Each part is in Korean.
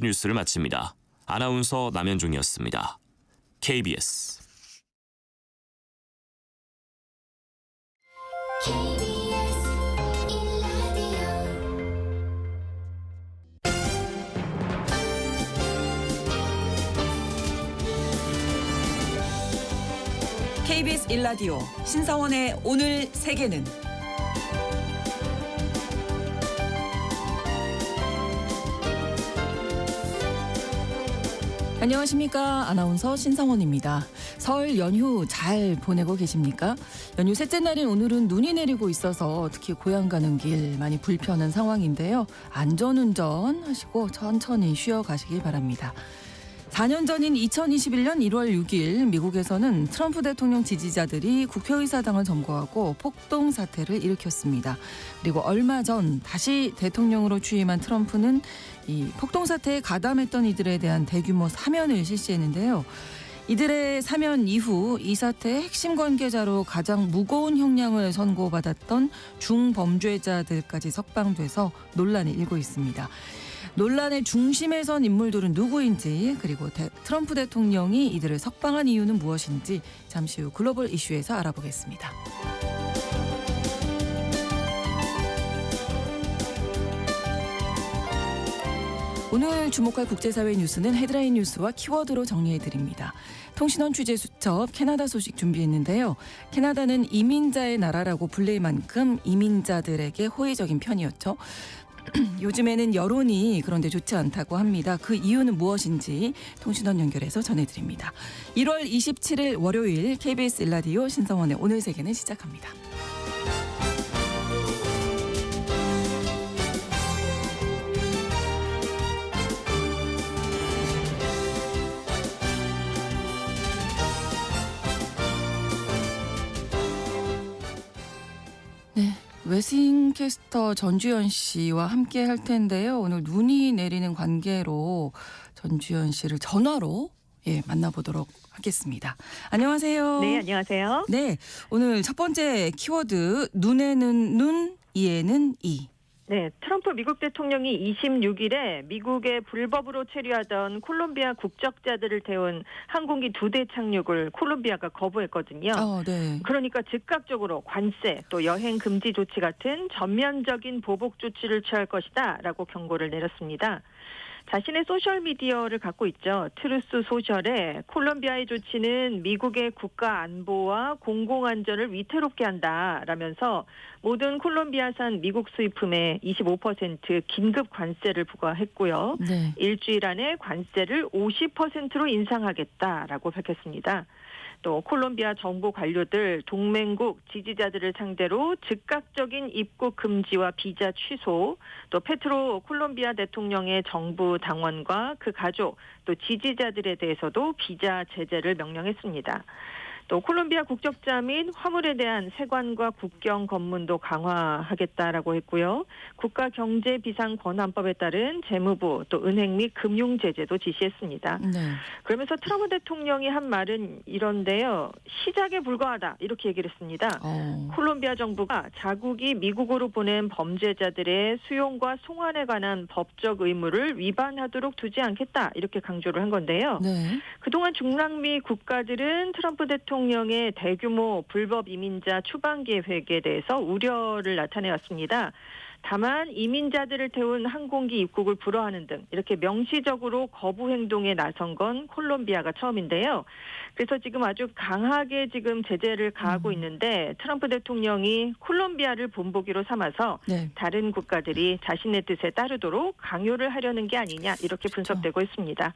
뉴스를 마칩니다. 아나운서 남현종이었습니다. KBS KBS 1라디오 신성원의 오늘 세계는 안녕하십니까. 아나운서 신성원입니다. 설 연휴 잘 보내고 계십니까? 연휴 셋째 날인 오늘은 눈이 내리고 있어서 특히 고향 가는 길 많이 불편한 상황인데요. 안전운전 하시고 천천히 쉬어가시길 바랍니다. 4년 전인 2021년 1월 6일 미국에서는 트럼프 대통령 지지자들이 국회의사당을 점거하고 폭동 사태를 일으켰습니다. 그리고 얼마 전 다시 대통령으로 취임한 트럼프는 이 폭동 사태에 가담했던 이들에 대한 대규모 사면을 실시했는데요. 이들의 사면 이후 이 사태의 핵심 관계자로 가장 무거운 형량을 선고받았던 중범죄자들까지 석방돼서 논란이 일고 있습니다. 논란의 중심에 선 인물들은 누구인지, 그리고 트럼프 대통령이 이들을 석방한 이유는 무엇인지 잠시 후 글로벌 이슈에서 알아보겠습니다. 오늘 주목할 국제사회 뉴스는 헤드라인 뉴스와 키워드로 정리해드립니다. 통신원 취재수첩 캐나다 소식 준비했는데요. 캐나다는 이민자의 나라라고 불릴 만큼 이민자들에게 호의적인 편이었죠. 요즘에는 여론이 그런데 좋지 않다고 합니다. 그 이유는 무엇인지 통신원 연결해서 전해드립니다. 1월 27일 월요일 KBS 1라디오 신성원의 오늘 세계는 시작합니다. 네. 웨싱캐스터 전주현 씨와 함께 할 텐데요. 오늘 눈이 내리는 관계로 전주현 씨를 전화로 만나보도록 하겠습니다. 안녕하세요. 네, 안녕하세요. 네, 오늘 첫 번째 키워드 눈에는 눈, 이에는 이. 네, 트럼프 미국 대통령이 26일에 미국에 불법으로 체류하던 콜롬비아 국적자들을 태운 항공기 2대 착륙을 콜롬비아가 거부했거든요. 네. 그러니까 즉각적으로 관세 또 여행 금지 조치 같은 전면적인 보복 조치를 취할 것이다라고 경고를 내렸습니다. 자신의 소셜미디어를 갖고 있죠. 트루스 소셜에 콜롬비아의 조치는 미국의 국가 안보와 공공안전을 위태롭게 한다라면서 모든 콜롬비아산 미국 수입품에 25% 긴급 관세를 부과했고요. 네. 일주일 안에 관세를 50%로 인상하겠다라고 밝혔습니다. 또 콜롬비아 정부 관료들, 동맹국 지지자들을 상대로 즉각적인 입국 금지와 비자 취소, 또 페트로 콜롬비아 대통령의 정부 당원과 그 가족, 또 지지자들에 대해서도 비자 제재를 명령했습니다. 또 콜롬비아 국적자 및 화물에 대한 세관과 국경 검문도 강화하겠다라고 했고요. 국가경제비상권한법에 따른 재무부 또 은행 및 금융 제재도 지시했습니다. 네. 그러면서 트럼프 대통령이 한 말은 이런데요. 시작에 불과하다 이렇게 얘기를 했습니다. 콜롬비아 정부가 자국이 미국으로 보낸 범죄자들의 수용과 송환에 관한 법적 의무를 위반하도록 두지 않겠다 이렇게 강조를 한 건데요. 네. 그동안 중남미 국가들은 트럼프 대통령의 대규모 불법 이민자 추방 계획에 대해서 우려를 나타내왔습니다. 다만 이민자들을 태운 항공기 입국을 불허하는 등 이렇게 명시적으로 거부 행동에 나선 건 콜롬비아가 처음인데요. 그래서 지금 아주 강하게 지금 제재를 가하고 있는데 트럼프 대통령이 콜롬비아를 본보기로 삼아서 네. 다른 국가들이 자신의 뜻에 따르도록 강요를 하려는 게 아니냐 이렇게 분석되고 있습니다.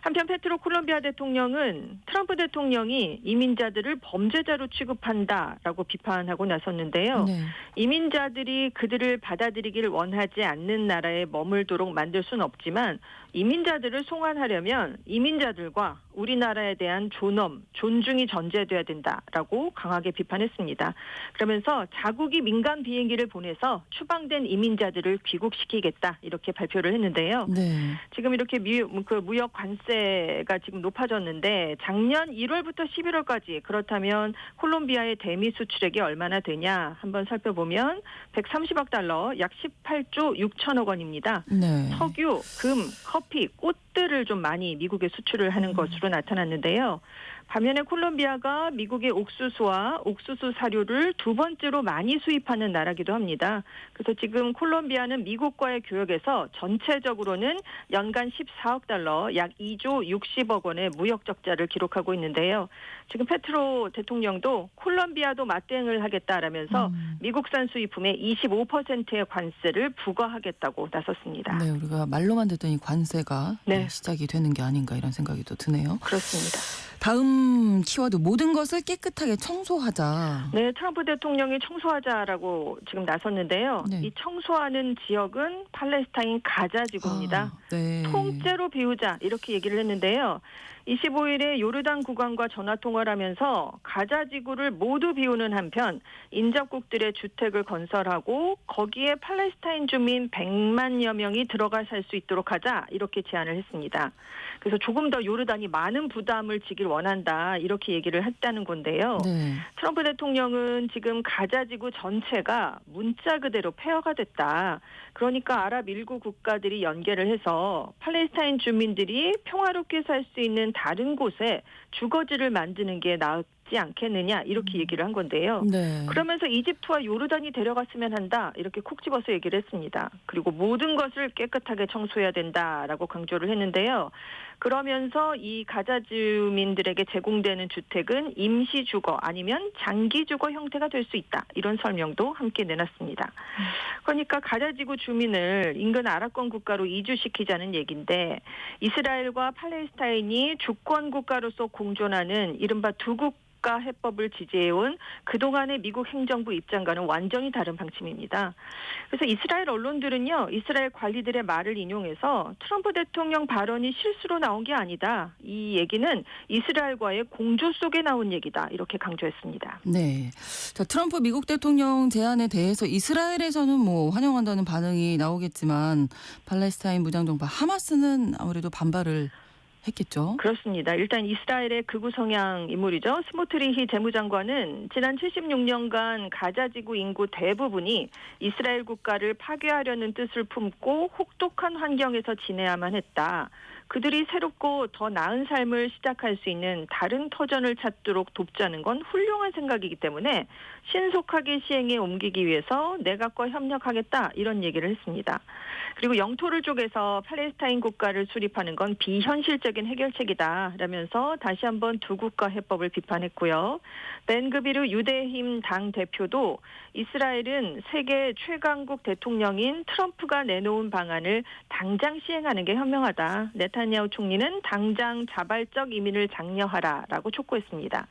한편 페트로 콜롬비아 대통령은 트럼프 대통령이 이민자들을 범죄자로 취급한다라고 비판하고 나섰는데요. 네. 이민자들이 그들을 받아들이길 원하지 않는 나라에 머물도록 만들 수는 없지만 이민자들을 송환하려면 이민자들과 우리나라에 대한 존엄, 존중이 전제돼야 된다라고 강하게 비판했습니다. 그러면서 자국이 민간 비행기를 보내서 추방된 이민자들을 귀국시키겠다 이렇게 발표를 했는데요. 네. 지금 이렇게 무역 관세가 지금 높아졌는데 작년 1월부터 11월까지 그렇다면 콜롬비아의 대미 수출액이 얼마나 되냐 한번 살펴보면 130억 달러, 약 18조 6천억 원입니다. 네. 석유, 금, 커피, 꽃들을 좀 많이 미국에 수출을 하는 것으로 나타났는데요. 반면에 콜롬비아가 미국의 옥수수와 옥수수 사료를 두 번째로 많이 수입하는 나라기도 합니다. 그래서 지금 콜롬비아는 미국과의 교역에서 전체적으로는 연간 14억 달러, 약 2조 60억 원의 무역 적자를 기록하고 있는데요. 지금 페트로 대통령도 콜롬비아도 맞대응을 하겠다라면서 미국산 수입품에 25%의 관세를 부과하겠다고 나섰습니다. 네, 우리가 말로만 듣던 이 관세가 네. 시작이 되는 게 아닌가 이런 생각이 또 드네요. 그렇습니다. 다음 키워드 모든 것을 깨끗하게 청소하자. 네, 트럼프 대통령이 청소하자라고 지금 나섰는데요. 네. 이 청소하는 지역은 팔레스타인 가자 지구입니다. 네. 통째로 비우자 이렇게 얘기를 했는데요. 25일에 요르단 국왕과 전화통화를 하면서 가자 지구를 모두 비우는 한편 인접국들의 주택을 건설하고 거기에 팔레스타인 주민 100만여 명이 들어가 살 수 있도록 하자 이렇게 제안을 했습니다. 그래서 조금 더 요르단이 많은 부담을 지길 원한다 이렇게 얘기를 했다는 건데요. 네. 트럼프 대통령은 지금 가자 지구 전체가 문자 그대로 폐허가 됐다. 그러니까 아랍 일부 국가들이 연계를 해서 팔레스타인 주민들이 평화롭게 살 수 있는 다른 곳에 주거지를 만드는 게 낫지 않겠느냐 이렇게 얘기를 한 건데요. 네. 그러면서 이집트와 요르단이 데려갔으면 한다 이렇게 콕 집어서 얘기를 했습니다. 그리고 모든 것을 깨끗하게 청소해야 된다라고 강조를 했는데요. 그러면서 이 가자 주민들에게 제공되는 주택은 임시 주거 아니면 장기 주거 형태가 될 수 있다. 이런 설명도 함께 내놨습니다. 그러니까 가자 지구 주민을 인근 아랍권 국가로 이주시키자는 얘기인데 이스라엘과 팔레스타인이 주권 국가로서 공존하는 이른바 두 국가 해법을 지지해온 그동안의 미국 행정부 입장과는 완전히 다른 방침입니다. 그래서 이스라엘 언론들은요. 이스라엘 관리들의 말을 인용해서 트럼프 대통령 발언이 실수로 나온 게 아니다. 이 얘기는 이스라엘과의 공조 속에 나온 얘기다. 이렇게 강조했습니다. 네. 자, 트럼프 미국 대통령 제안에 대해서 이스라엘에서는 뭐 환영한다는 반응이 나오겠지만 팔레스타인 무장정파 하마스는 아무래도 반발을 했겠죠. 그렇습니다. 일단 이스라엘의 극우 성향 인물이죠. 스모트리히 재무장관은 지난 76년간 가자지구 인구 대부분이 이스라엘 국가를 파괴하려는 뜻을 품고 혹독한 환경에서 지내야만 했다. 그들이 새롭고 더 나은 삶을 시작할 수 있는 다른 터전을 찾도록 돕자는 건 훌륭한 생각이기 때문에 신속하게 시행에 옮기기 위해서 내각과 협력하겠다 이런 얘기를 했습니다. 그리고 영토를 쪼개서 팔레스타인 국가를 수립하는 건 비현실적인 해결책이다 라면서 다시 한번 두 국가 해법을 비판했고요. 벤그비르 유대힘 당 대표도 이스라엘은 세계 최강국 대통령인 트럼프가 내놓은 방안을 당장 시행하는 게 현명하다. 네타냐후 총리는 당장 자발적 이민을 장려하라라고 촉구했습니다.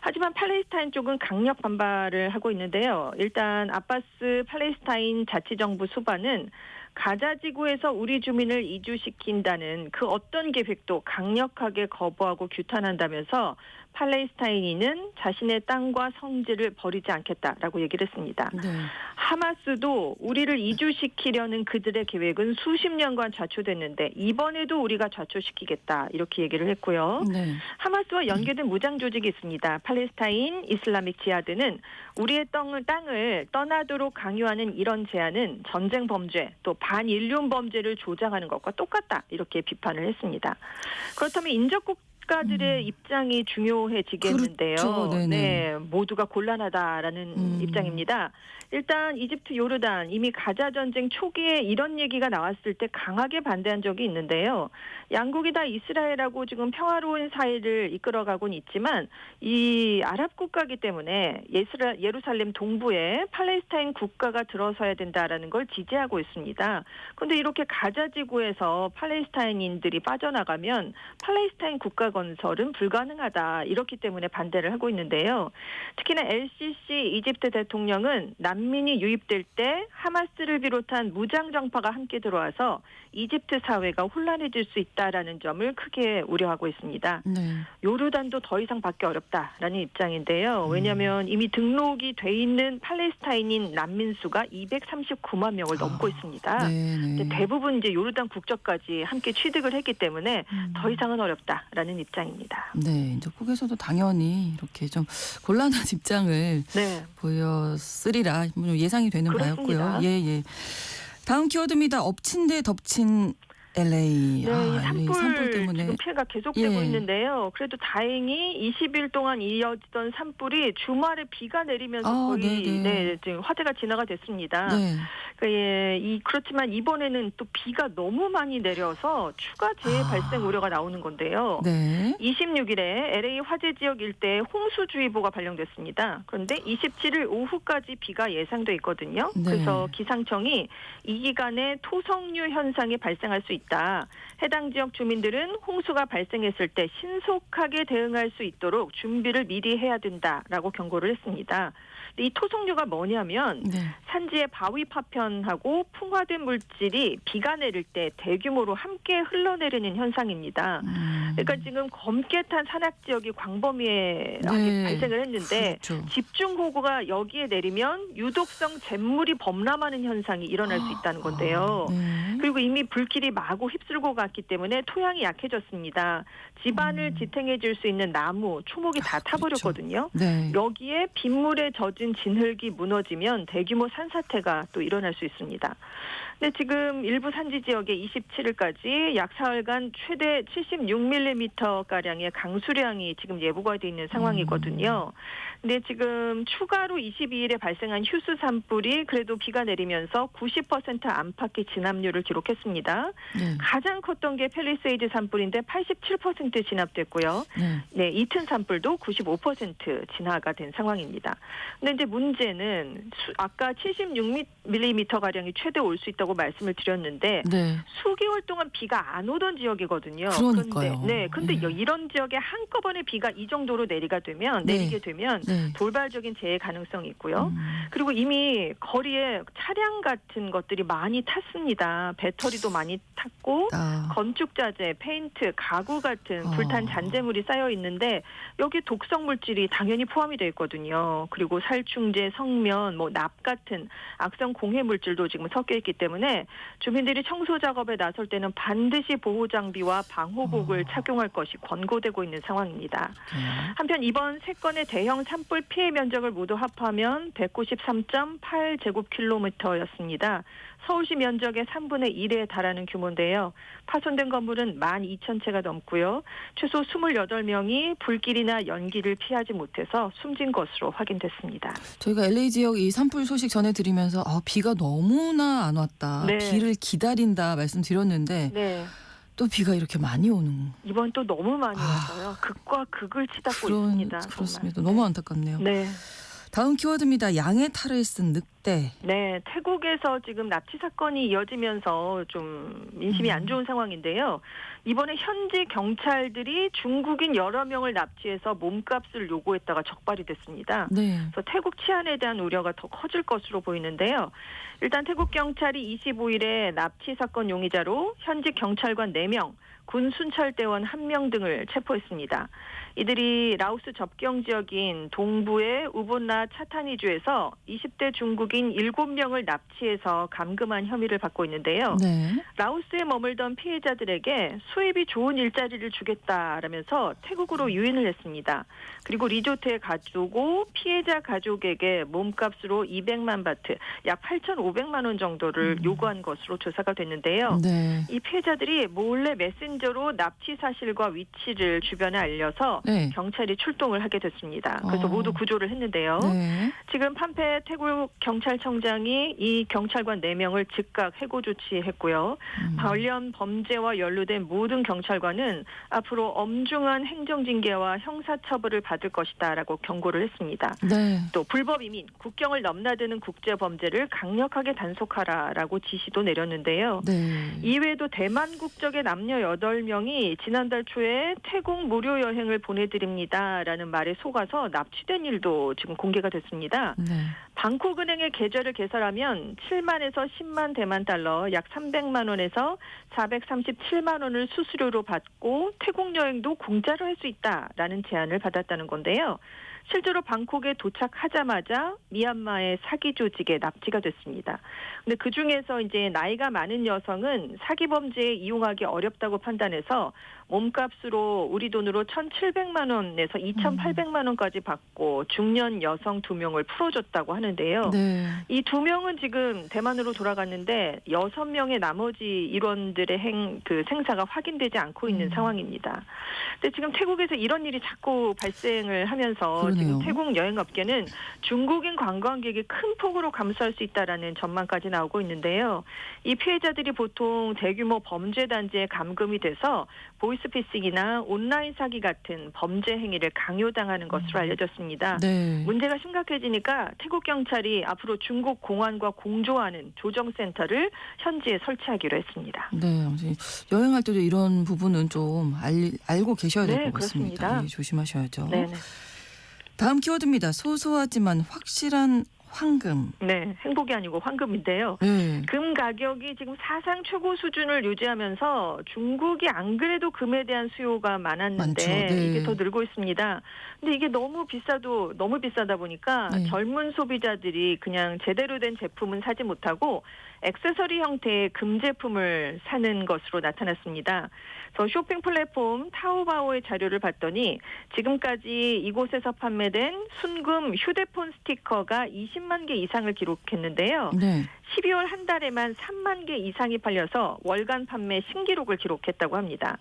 하지만 팔레스타인 쪽은 강력 반발을 하고 있는데요. 일단 아바스 팔레스타인 자치정부 수반은 가자 지구에서 우리 주민을 이주시킨다는 그 어떤 계획도 강력하게 거부하고 규탄한다면서 팔레스타인인은 자신의 땅과 성지를 버리지 않겠다라고 얘기를 했습니다. 네. 하마스도 우리를 이주시키려는 그들의 계획은 수십 년간 좌초됐는데 이번에도 우리가 좌초시키겠다 이렇게 얘기를 했고요. 네. 하마스와 연계된 무장 조직이 있습니다. 팔레스타인 이슬라믹 지하드는 우리의 땅을 떠나도록 강요하는 이런 제안은 전쟁 범죄 또 반인륜 범죄를 조장하는 것과 똑같다 이렇게 비판을 했습니다. 그렇다면 인접국 국가들의 입장이 중요해지겠는데요. 그렇죠. 네, 모두가 곤란하다라는 입장입니다. 일단 이집트, 요르단 이미 가자 전쟁 초기에 이런 얘기가 나왔을 때 강하게 반대한 적이 있는데요. 양국이 다 이스라엘하고 지금 평화로운 사이를 이끌어가고는 있지만 이 아랍 국가이기 때문에 예루살렘 동부에 팔레스타인 국가가 들어서야 된다라는 걸 지지하고 있습니다. 그런데 이렇게 가자 지구에서 팔레스타인인들이 빠져나가면 팔레스타인 국가 건설은 불가능하다. 이렇기 때문에 반대를 하고 있는데요. 특히나 LCC 이집트 대통령은 난민이 유입될 때 하마스를 비롯한 무장 정파가 함께 들어와서 이집트 사회가 혼란해질 수 있다라는 점을 크게 우려하고 있습니다. 네. 요르단도 더 이상 받기 어렵다라는 입장인데요. 왜냐하면 이미 등록이 돼 있는 팔레스타인인 난민 수가 239만 명을 넘고 있습니다. 네. 대부분 이제 요르단 국적까지 함께 취득을 했기 때문에 더 이상은 어렵다라는 입장입니다. 네, 이제 북에서도 당연히 이렇게 좀 곤란한 입장을 네. 보였으리라 예상이 되는 그렇습니다. 바였고요. 예. 다음 키워드입니다. 엎친 데 덮친 LA. 네, LA 산불 때문에 지금 피해가 계속되고 예. 있는데요. 그래도 다행히 20일 동안 이어지던 산불이 주말에 비가 내리면서 거의 네네. 지금 화재가 진화가 됐습니다. 네. 그렇지만 이번에는 또 비가 너무 많이 내려서 추가 재해 발생 우려가 나오는 건데요. 네. 26일에 LA 화재 지역 일대에 홍수주의보가 발령됐습니다. 그런데 27일 오후까지 비가 예상돼 있거든요. 네. 그래서 기상청이 이 기간에 토성류 현상이 발생할 수 있다. 해당 지역 주민들은 홍수가 발생했을 때 신속하게 대응할 수 있도록 준비를 미리 해야 된다라고 경고를 했습니다. 이 토성류가 뭐냐면 네. 산지의 바위 파편하고 풍화된 물질이 비가 내릴 때 대규모로 함께 흘러내리는 현상입니다. 그러니까 지금 검게 탄 산악 지역이 광범위에 네. 발생을 했는데 그렇죠. 집중호우가 여기에 내리면 유독성 잿물이 범람하는 현상이 일어날 수 있다는 건데요. 네. 그리고 이미 불길이 마구 휩쓸고 갔기 때문에 토양이 약해졌습니다. 집안을 지탱해 줄 수 있는 나무, 초목이 다 타버렸거든요. 네. 여기에 빗물에 젖은 진흙이 무너지면 대규모 산사태가 또 일어날 수 있습니다. 근데 지금 일부 산지 지역에 27일까지 약 사흘간 최대 76mm가량의 강수량이 지금 예보가 돼 있는 상황이거든요. 근데 지금 추가로 22일에 발생한 휴수 산불이 그래도 비가 내리면서 90% 안팎의 진압률을 기록했습니다. 네. 가장 컸던 게 팰리세이드 산불인데 87% 진압됐고요. 네, 이튼 산불도 95% 진화가 된 상황입니다. 근데 이제 문제는 아까 76mm 가량이 최대 올 수 있다고 말씀을 드렸는데 네. 수개월 동안 비가 안 오던 지역이거든요. 그러니까요. 근데 네. 이런 지역에 한꺼번에 비가 이 정도로 내리게 되면 네. 돌발적인 재해 가능성이 있고요. 그리고 이미 거리에 차량 같은 것들이 많이 탔습니다. 배터리도 많이 탔고 건축 자재, 페인트, 가구 같은 불탄 잔재물이 쌓여 있는데 여기 독성 물질이 당연히 포함이 되어 있거든요. 그리고 살충제, 성면, 납 같은 악성 공해 물질도 지금 섞여 있기 때문에 주민들이 청소 작업에 나설 때는 반드시 보호 장비와 방호복을 착용할 것이 권고되고 있는 상황입니다. 한편 이번 3건의 대형 산불 피해 면적을 모두 합하면 193.8제곱킬로미터였습니다. 서울시 면적의 3분의 1에 달하는 규모인데요. 파손된 건물은 12,000채가 넘고요. 최소 28명이 불길이나 연기를 피하지 못해서 숨진 것으로 확인됐습니다. 저희가 LA 지역 이 산불 소식 전해드리면서 비가 너무나 안 왔다. 네. 비를 기다린다 말씀드렸는데 네. 또 비가 이렇게 많이 오는. 이번 또 너무 많이 왔어요. 극과 극을 치닫고 있습니다. 그렇습니다. 정말. 너무 안타깝네요. 네. 다음 키워드입니다. 양의 탈을 쓴 늑대. 네, 태국에서 지금 납치 사건이 이어지면서 좀 민심이 안 좋은 상황인데요. 이번에 현지 경찰들이 중국인 여러 명을 납치해서 몸값을 요구했다가 적발이 됐습니다. 네. 그래서 태국 치안에 대한 우려가 더 커질 것으로 보이는데요. 일단 태국 경찰이 25일에 납치 사건 용의자로 현직 경찰관 4명, 군 순찰대원 1명 등을 체포했습니다. 이들이 라오스 접경 지역인 동부의 우본나 차타니주에서 20대 중국인 7명을 납치해서 감금한 혐의를 받고 있는데요. 네. 라오스에 머물던 피해자들에게 수입이 좋은 일자리를 주겠다라면서 태국으로 유인을 했습니다. 그리고 리조트에 가두고 피해자 가족에게 몸값으로 200만 바트, 약 8,500만 원 정도를 요구한 것으로 조사가 됐는데요. 네. 이 피해자들이 몰래 메신저로 납치 사실과 위치를 주변에 알려서 네. 경찰이 출동을 하게 됐습니다. 그래서 모두 구조를 했는데요. 네. 지금 판페 태국 경찰청장이 이 경찰관 4명을 즉각 해고 조치했고요. 관련 범죄와 연루된 모든 경찰관은 앞으로 엄중한 행정징계와 형사처벌을 받을 것이다라고 경고를 했습니다. 네. 또 불법 이민, 국경을 넘나드는 국제범죄를 강력하게 단속하라라고 지시도 내렸는데요. 네. 이외에도 대만 국적의 남녀 8명이 지난달 초에 태국 무료 여행을 보내드립니다라는 말에 속아서 납치된 일도 지금 공개가 됐습니다. 네. 방콕은행의 계좌를 개설하면 7만에서 10만 대만 달러 약 300만 원에서 437만 원을 수수료로 받고 태국 여행도 공짜로 할 수 있다라는 제안을 받았다는 건데요. 실제로 방콕에 도착하자마자 미얀마의 사기 조직에 납치가 됐습니다. 근데 그 중에서 이제 나이가 많은 여성은 사기 범죄에 이용하기 어렵다고 판단해서 몸값으로 우리 돈으로 1,700만 원에서 2,800만 원까지 받고 중년 여성 2명을 풀어줬다고 하는데요. 네. 이 2명은 지금 대만으로 돌아갔는데 6명의 나머지 일원들의 생사가 확인되지 않고 있는 상황입니다. 근데 지금 태국에서 이런 일이 자꾸 발생을 하면서 그러네요. 지금 태국 여행업계는 중국인 관광객이 큰 폭으로 감소할 수 있다라는 전망까지 나오고 있는데요. 이 피해자들이 보통 대규모 범죄 단지에 감금이 돼서 보이스피싱이나 온라인 사기 같은 범죄 행위를 강요당하는 것으로 알려졌습니다. 네. 문제가 심각해지니까 태국 경찰이 앞으로 중국 공안과 공조하는 조정센터를 현지에 설치하기로 했습니다. 네, 아무튼 여행할 때도 이런 부분은 좀 알고 계셔야 될 것 네, 같습니다. 그렇습니다. 예, 조심하셔야죠. 네네. 다음 키워드입니다. 소소하지만 확실한 황금. 네, 행복이 아니고 황금인데요. 네. 금 가격이 지금 사상 최고 수준을 유지하면서 중국이 안 그래도 금에 대한 수요가 많았는데 많죠. 네. 이게 더 늘고 있습니다. 근데 이게 너무 비싸다 보니까 네. 젊은 소비자들이 그냥 제대로 된 제품은 사지 못하고 액세서리 형태의 금 제품을 사는 것으로 나타났습니다. 그래서 쇼핑 플랫폼 타오바오의 자료를 봤더니 지금까지 이곳에서 판매된 순금 휴대폰 스티커가 20만 개 이상을 기록했는데요. 네. 12월 한 달에만 3만 개 이상이 팔려서 월간 판매 신기록을 기록했다고 합니다.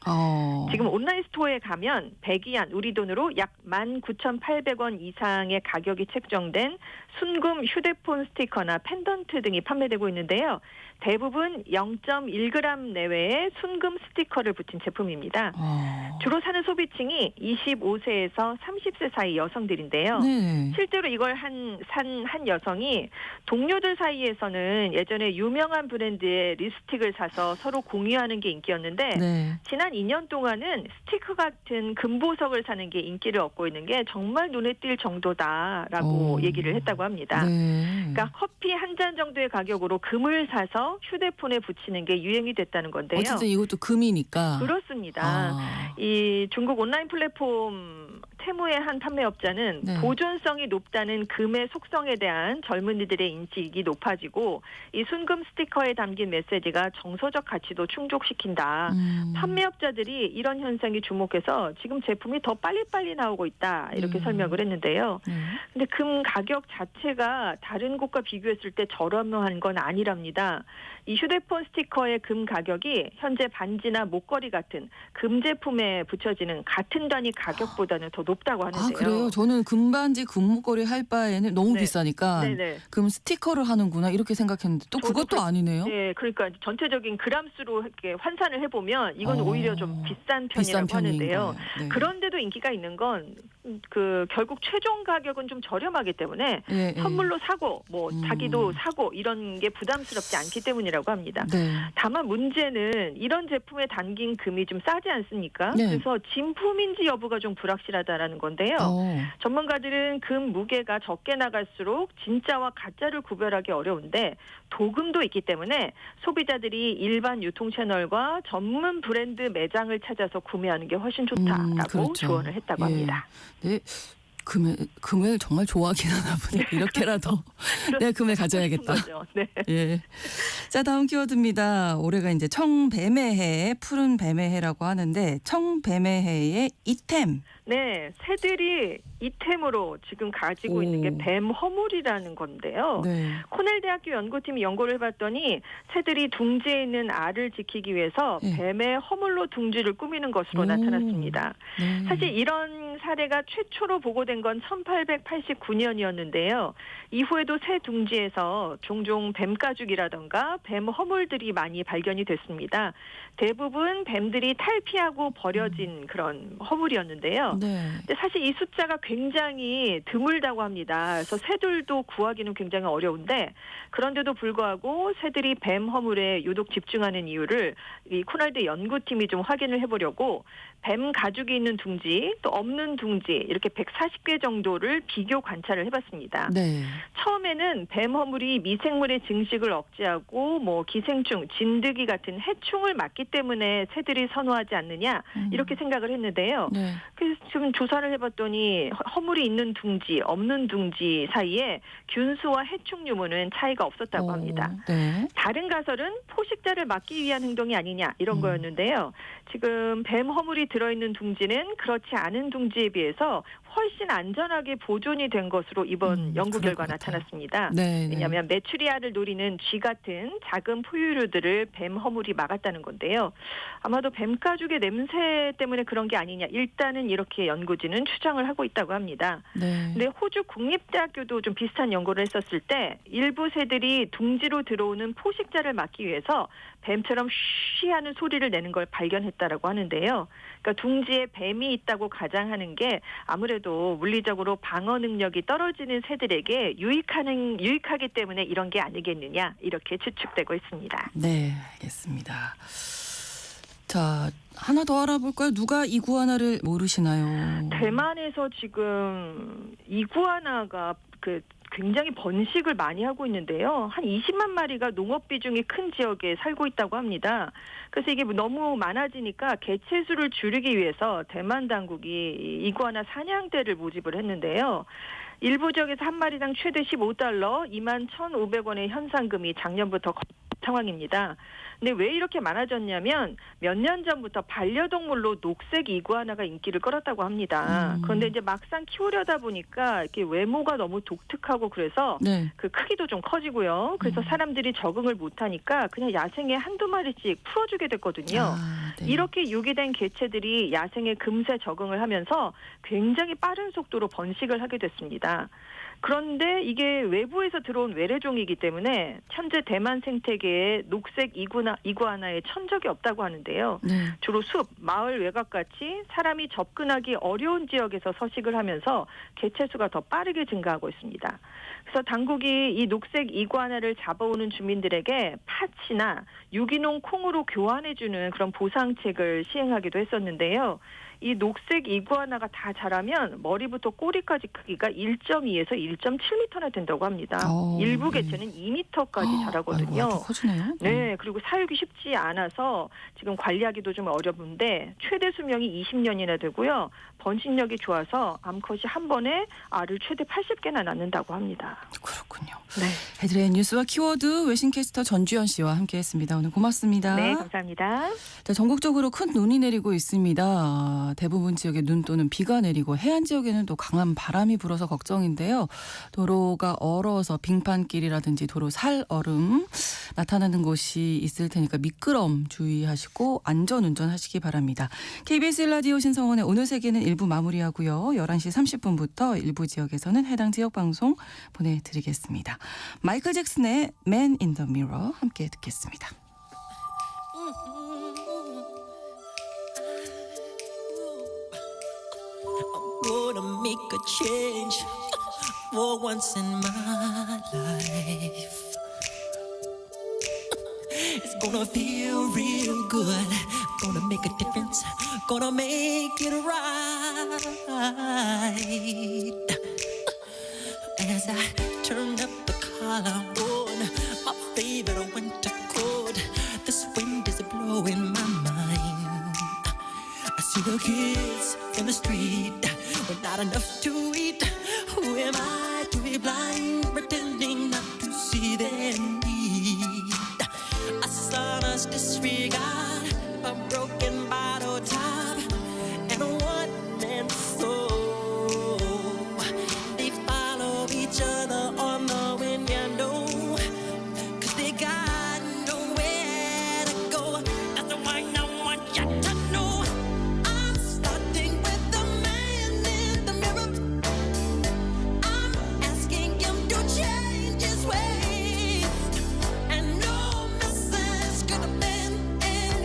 지금 온라인 스토어에 가면 백위안 우리 돈으로 약 19,800원 이상의 가격이 책정된 순금 휴대폰 스티커나 펜던트 등이 판매되고 있는데요. 대부분 0.1g 내외의 순금 스티커를 붙인 제품입니다. 주로 사는 소비층이 25세에서 30세 사이 여성들인데요. 네. 실제로 이걸 산 한 여성이 동료들 사이에서는 예전에 유명한 브랜드의 립스틱을 사서 서로 공유하는 게 인기였는데 네. 지난 2년 동안은 스티커 같은 금보석을 사는 게 인기를 얻고 있는 게 정말 눈에 띌 정도다라고 얘기를 했다고 합니다. 네. 그러니까 커피 한 잔 정도의 가격으로 금을 사서 휴대폰에 붙이는 게 유행이 됐다는 건데요. 어쨌든 이것도 금이니까. 그렇습니다. 이 중국 온라인 플랫폼 테무의 한 판매업자는 네. 보존성이 높다는 금의 속성에 대한 젊은이들의 인식이 높아지고 이 순금 스티커에 담긴 메시지가 정서적 가치도 충족시킨다. 판매업자들이 이런 현상에 주목해서 지금 제품이 더 빨리빨리 나오고 있다. 이렇게 설명을 했는데요. 근데 금 가격 자체가 다른 곳과 비교했을 때 저렴한 건 아니랍니다. 이 휴대폰 스티커의 금 가격이 현재 반지나 목걸이 같은 금 제품에 붙여지는 같은 단위 가격보다는 더 높다고 하는데요. 그래요? 저는 금반지, 금목걸이 할 바에는 너무 네. 비싸니까 네네. 금 스티커를 하는구나 이렇게 생각했는데 또 그것도 아니네요. 네, 그러니까 전체적인 그람수로 이렇게 환산을 해보면 이건 오히려 좀 비싼 비싼 편이라고 편인 하는데요. 거예요. 네. 그런데도 인기가 있는 건 결국 최종 가격은 좀 저렴하기 때문에 예, 예. 선물로 사고 뭐 자기도 사고 이런 게 부담스럽지 않기 때문이라고 합니다. 네. 다만 문제는 이런 제품에 담긴 금이 좀 싸지 않습니까? 네. 그래서 진품인지 여부가 좀 불확실하다라는 건데요. 전문가들은 금 무게가 적게 나갈수록 진짜와 가짜를 구별하기 어려운데 도금도 있기 때문에 소비자들이 일반 유통 채널과 전문 브랜드 매장을 찾아서 구매하는 게 훨씬 좋다라고 그렇죠. 조언을 했다고 예. 합니다. 네. 금을 정말 좋아하긴 하나 보네. 이렇게라도 내가 금을 가져야겠다. 거죠. 네. 예. 자, 다음 키워드입니다. 올해가 이제 청뱀의해, 푸른 뱀의해라고 하는데 청뱀의해의 이템. 네, 새들이 이템으로 지금 가지고 있는 게 뱀 허물이라는 건데요. 네. 코넬 대학교 연구팀이 연구를 해봤더니 새들이 둥지에 있는 알을 지키기 위해서 네. 뱀의 허물로 둥지를 꾸미는 것으로 나타났습니다. 네. 사실 이런 사례가 최초로 보고된 건 1889년이었는데요. 이후에도 새 둥지에서 종종 뱀 가죽이라던가 뱀 허물들이 많이 발견이 됐습니다. 대부분 뱀들이 탈피하고 버려진 그런 허물이었는데요. 네. 근데 사실 이 숫자가 굉장히 드물다고 합니다. 그래서 새들도 구하기는 굉장히 어려운데 그런데도 불구하고 새들이 뱀 허물에 유독 집중하는 이유를 이 코날드 연구팀이 좀 확인을 해보려고 뱀 가죽이 있는 둥지 또 없는 둥지 이렇게 140개 정도를 비교 관찰을 해봤습니다. 네. 처음에는 뱀 허물이 미생물의 증식을 억제하고 뭐 기생충, 진드기 같은 해충을 막기 때문에 새들이 선호하지 않느냐 이렇게 생각을 했는데요. 네. 그래서 지금 조사를 해봤더니 허물이 있는 둥지, 없는 둥지 사이에 균수와 해충 유무는 차이가 없었다고 합니다. 네. 다른 가설은 포식자를 막기 위한 행동이 아니냐 이런 거였는데요. 지금 뱀 허물이 들어있는 둥지는 그렇지 않은 둥지에 비해서 훨씬 안전하게 보존이 된 것으로 이번 연구 그럴 결과 것 같아요. 나타났습니다. 네. 왜냐하면 메추리알을 노리는 쥐 같은 작은 포유류들을 뱀 허물이 막았다는 건데요. 아마도 뱀 가죽의 냄새 때문에 그런 게 아니냐. 일단은 이렇게 연구진은 추정을 하고 있다고 합니다. 네. 근데 호주 국립대학교도 좀 비슷한 연구를 했었을 때 일부 새들이 둥지로 들어오는 포식자를 막기 위해서 뱀처럼 쉬 하는 소리를 내는 걸 발견했다라고 하는데요. 그러니까 둥지에 뱀이 있다고 가정하는 게 아무래도 물리적으로 방어 능력이 떨어지는 새들에게 유익하기 때문에 이런 게 아니겠느냐 이렇게 추측되고 있습니다. 네, 알겠습니다. 자, 하나 더 알아볼까요? 누가 이구아나를 모르시나요? 대만에서 지금 이구아나가 굉장히 번식을 많이 하고 있는데요. 한 20만 마리가 농업 비중이 큰 지역에 살고 있다고 합니다. 그래서 이게 너무 많아지니까 개체 수를 줄이기 위해서 대만 당국이 이구아나 사냥대를 모집을 했는데요. 일부 지역에서 한 마리당 최대 15달러, 21,500원의 현상금이 작년부터 상황입니다. 근데 왜 이렇게 많아졌냐면 몇 년 전부터 반려동물로 녹색 이구아나가 인기를 끌었다고 합니다. 그런데 이제 막상 키우려다 보니까 이렇게 외모가 너무 독특하고 그래서 네. 그 크기도 좀 커지고요. 그래서 사람들이 적응을 못하니까 그냥 야생에 한두 마리씩 풀어주게 됐거든요. 아, 네. 이렇게 유기된 개체들이 야생에 금세 적응을 하면서 굉장히 빠른 속도로 번식을 하게 됐습니다. 그런데 이게 외부에서 들어온 외래종이기 때문에 현재 대만 생태계에 녹색 이구아나의 천적이 없다고 하는데요. 네. 주로 숲, 마을 외곽같이 사람이 접근하기 어려운 지역에서 서식을 하면서 개체 수가 더 빠르게 증가하고 있습니다. 그래서 당국이 이 녹색 이구아나를 잡아오는 주민들에게 팥이나 유기농 콩으로 교환해주는 그런 보상책을 시행하기도 했었는데요. 이 녹색 이구아나가 다 자라면 머리부터 꼬리까지 크기가 1.2에서 1.7m나 된다고 합니다. 일부 개체는 2m까지 자라거든요. 아이고, 커지네요. 네, 그리고 사육이 쉽지 않아서 지금 관리하기도 좀 어려운데 최대 수명이 20년이나 되고요. 번식력이 좋아서 암컷이 한 번에 알을 최대 80개나 낳는다고 합니다. 그렇군요. 네, 헤드라인 뉴스와 키워드 외신캐스터 전주현 씨와 함께했습니다. 오늘 고맙습니다. 네, 감사합니다. 자, 전국적으로 큰 눈이 내리고 있습니다. 대부분 지역에 눈 또는 비가 내리고 해안 지역에는 또 강한 바람이 불어서 걱정인데요. 도로가 얼어서 빙판길이라든지 도로 살얼음 나타나는 곳이 있을 테니까 미끄럼 주의하시고 안전운전하시기 바랍니다. KBS 1라디오 신성원의 오늘 세계는 1부 마무리하고요. 11시 30분부터 일부 지역에서는 해당 지역 방송 보내드리겠습니다. 마이클 잭슨의 Man in the Mirror 함께 듣겠습니다. Gonna make a change for once in my life. It's gonna feel real good. Gonna make a difference. Gonna make it right. As I turn up the collar on my favorite winter coat, this wind is blowing my mind. I see the kids in the street with not enough to eat. Who am I to be blind, pretending not to see their need? A son's disregard, a broken bottle top, and a one-man soul. They follow each other on the wind, you know, 'cause they got nowhere to go. That's why I want you to know I'm starting with the man in the mirror. I'm asking him to change his ways, and no message could have been any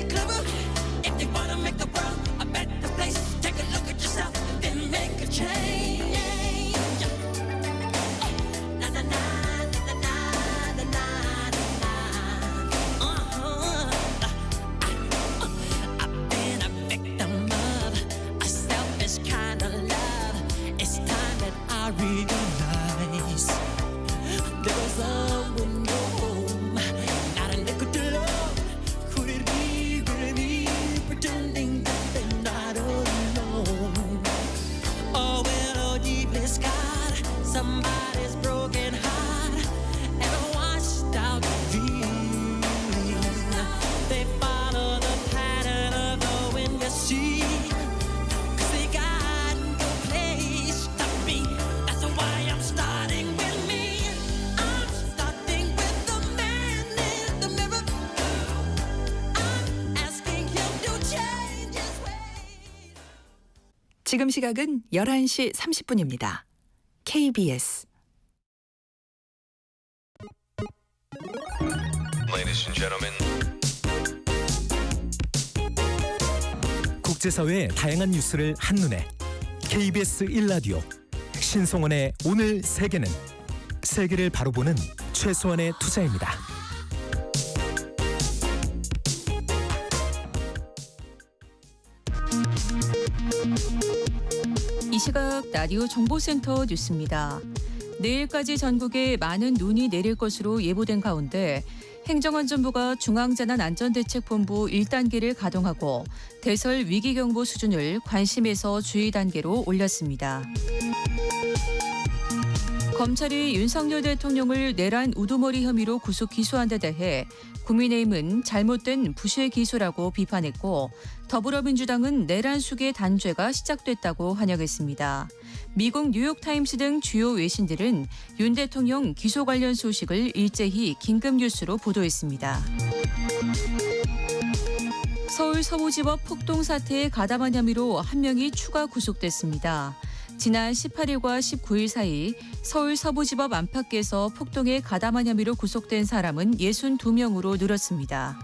지금 시각은 11시 30분입니다. KBS Ladies and gentlemen. 국제사회의 다양한 뉴스를 한눈에 KBS 1라디오 신성원의 오늘 세계는 세계를 바로 보는 최소한의 투자입니다. 이 시각 라디오 정보센터 뉴스입니다. 내일까지 전국에 많은 눈이 내릴 것으로 예보된 가운데 행정안전부가 중앙재난안전대책본부 1단계를 가동하고 대설 위기경보 수준을 관심에서 주의 단계로 올렸습니다. 검찰이 윤석열 대통령을 내란 우두머리 혐의로 구속 기소한 데 대해 국민의힘은 잘못된 부실 기소라고 비판했고 더불어민주당은 내란 수계 단죄가 시작됐다고 환영했습니다. 미국 뉴욕타임스 등 주요 외신들은 윤 대통령 기소 관련 소식을 일제히 긴급뉴스로 보도했습니다. 서울 서부지법 폭동 사태에 가담한 혐의로 한 명이 추가 구속됐습니다. 지난 18일과 19일 사이 서울 서부지법 안팎에서 폭동에 가담한 혐의로 구속된 사람은 62명으로 늘었습니다.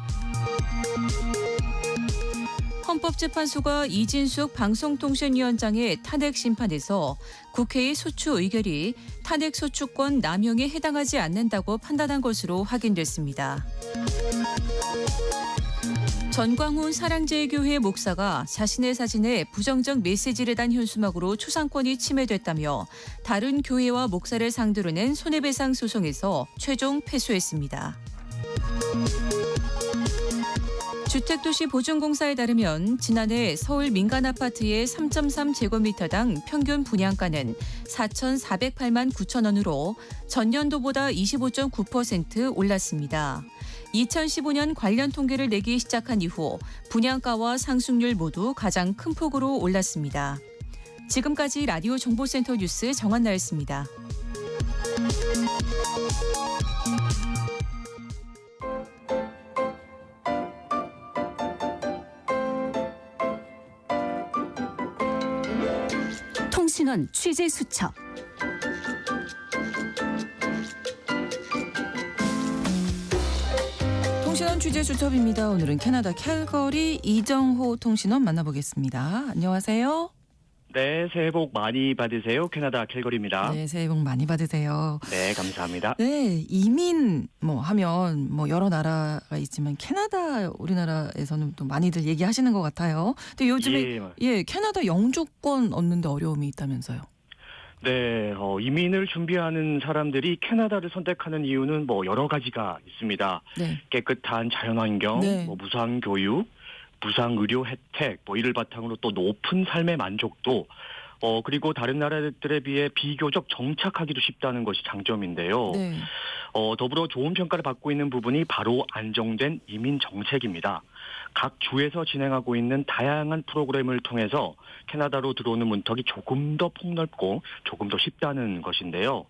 헌법재판소가 이진숙 방송통신위원장의 탄핵 심판에서 국회의 소추 의결이 탄핵 소추권 남용에 해당하지 않는다고 판단한 것으로 확인됐습니다. 전광훈 사랑제일교회 목사가 자신의 사진에 부정적 메시지를 단 현수막으로 초상권이 침해됐다며 다른 교회와 목사를 상대로 낸 손해배상 소송에서 최종 패소했습니다. 주택도시보증공사에 따르면 지난해 서울 민간 아파트의 3.3제곱미터당 평균 분양가는 4,408만 9천 원으로 전년도보다 25.9% 올랐습니다. 2015년 관련 통계를 내기 시작한 이후 분양가와 상승률 모두 가장 큰 폭으로 올랐습니다. 지금까지 라디오 정보센터 뉴스 정한나였습니다. 통신원 취재 수첩. 통신원 취재 수첩입니다. 오늘은 캐나다 캘거리 이정호 통신원 만나보겠습니다. 안녕하세요. 네, 새해 복 많이 받으세요. 캐나다 캘거리입니다. 네, 새해 복 많이 받으세요. 네, 감사합니다. 네, 이민 하면 여러 나라가 있지만 캐나다 우리나라에서는 또 많이들 얘기하시는 것 같아요. 근데 요즘에 캐나다 영주권 얻는데 어려움이 있다면서요. 네, 이민을 준비하는 사람들이 캐나다를 선택하는 이유는 여러 가지가 있습니다. 네. 깨끗한 자연환경, 네. 무상 교육, 무상 의료 혜택, 이를 바탕으로 또 높은 삶의 만족도, 그리고 다른 나라들에 비해 비교적 정착하기도 쉽다는 것이 장점인데요. 네. 더불어 좋은 평가를 받고 있는 부분이 바로 안정된 이민 정책입니다. 각 주에서 진행하고 있는 다양한 프로그램을 통해서 캐나다로 들어오는 문턱이 조금 더 폭넓고 조금 더 쉽다는 것인데요.